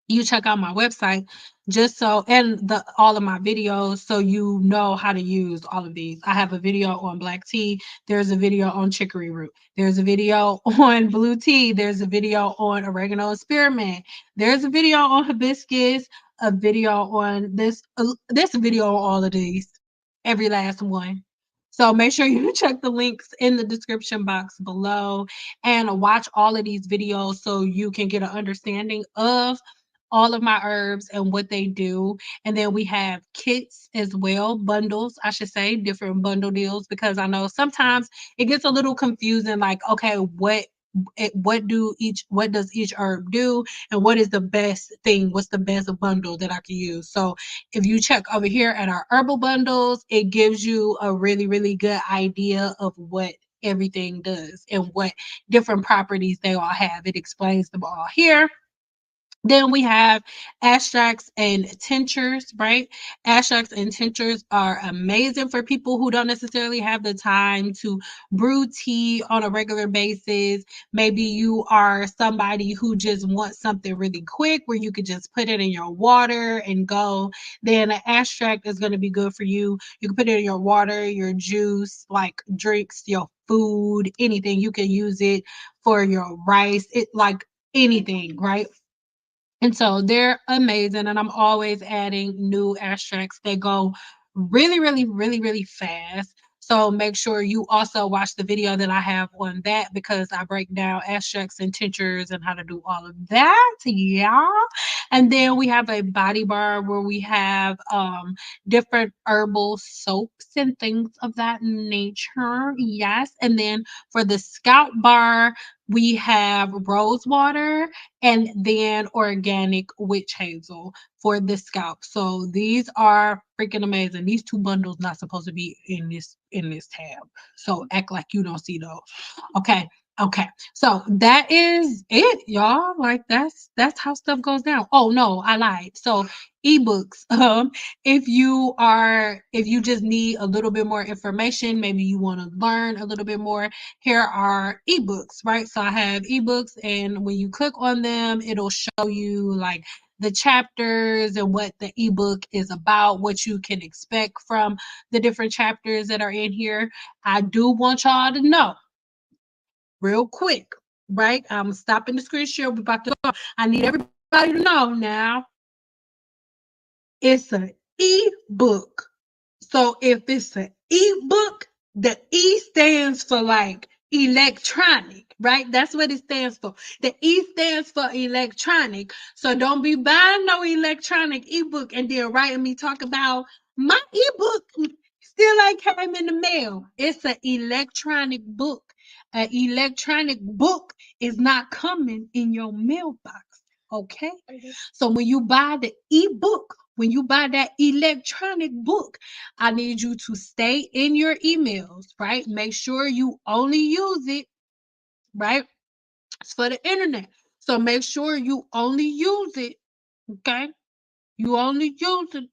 S1: you check out my website just so and the all of my videos so you know how to use all of these. I have a video on black tea, there's a video on chicory root, there's a video on blue tea, there's a video on oregano and spearmint, there's a video on hibiscus, a video on this video on all of these, every last one. So make sure you check the links in the description box below and watch all of these videos so you can get an understanding of all of my herbs and what they do. And then we have kits as well, bundles, I should say, different bundle deals, because I know sometimes it gets a little confusing. Like, okay, what does each herb do, and what is the best thing? What's the best bundle that I can use? So if you check over here at our herbal bundles, it gives you a really, really good idea of what everything does and what different properties they all have. It explains them all here. Then we have extracts and tinctures, right? Extracts and tinctures are amazing for people who don't necessarily have the time to brew tea on a regular basis. Maybe you are somebody who just wants something really quick where you could just put it in your water and go. Then an extract is going to be good for you. You can put it in your water, your juice, like drinks, your food, anything. You can use it for your rice, it like anything, right? And so they're amazing. And I'm always adding new extracts. They go really, really, really, really fast. So make sure you also watch the video that I have on that because I break down extracts and tinctures and how to do all of that. Yeah. And then we have a body bar where we have different herbal soaps and things of that nature. Yes. And then for the scalp bar, we have rose water and then organic witch hazel for the scalp. So these are freaking amazing. These two bundles not supposed to be in this tab. So act like you don't see those. Okay. Okay. So that is it, y'all. Like that's how stuff goes down. Oh no, I lied. So ebooks. If you just need a little bit more information, maybe you want to learn a little bit more, here are ebooks, right? So I have ebooks, and when you click on them, it'll show you like the chapters and what the ebook is about, what you can expect from the different chapters that are in here. I do want y'all to know real quick, right? I'm stopping the screen share. We're about to go. I need everybody to know now it's an ebook. So if it's an ebook, the E stands for like electronic, right? That's what it stands for. The E stands for electronic. So don't be buying no electronic ebook and then writing me talk about my ebook still ain't came in the mail. It's an electronic book. An electronic book is not coming in your mailbox. Okay. So when you buy the ebook, when you buy that electronic book, I need you to stay in your emails, right? Make sure you only use it, right? It's for the internet. So make sure you only use it, okay? You only use it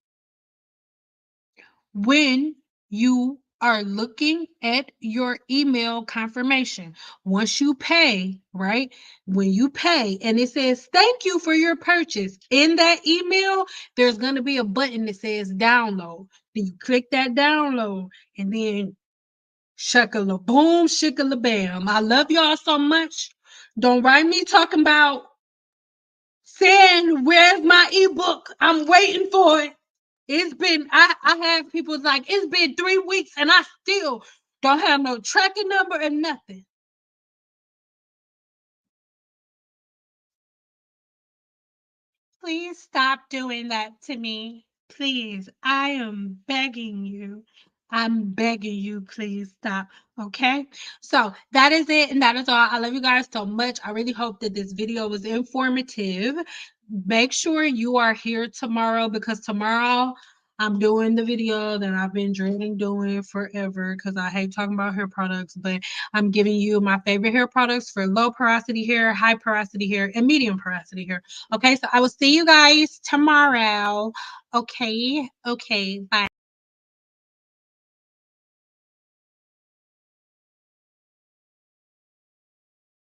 S1: when you are looking at your email confirmation. Once you pay, right? When you pay and it says, thank you for your purchase, in that email, there's going to be a button that says download. Then you click that download and then shakala boom, shikala bam. I love y'all so much. Don't write me talking about saying, where's my ebook? I'm waiting for it. I have people like, it's been 3 weeks and I still don't have no tracking number and nothing. Please stop doing that to me. Please, I am begging you. I'm begging you, please stop. Okay. So that is it. And that is all. I love you guys so much. I really hope that this video was informative. Make sure you are here tomorrow because tomorrow I'm doing the video that I've been dreading doing forever because I hate talking about hair products, but I'm giving you my favorite hair products for low porosity hair, high porosity hair, and medium porosity hair. Okay, so I will see you guys tomorrow. Okay, okay, bye.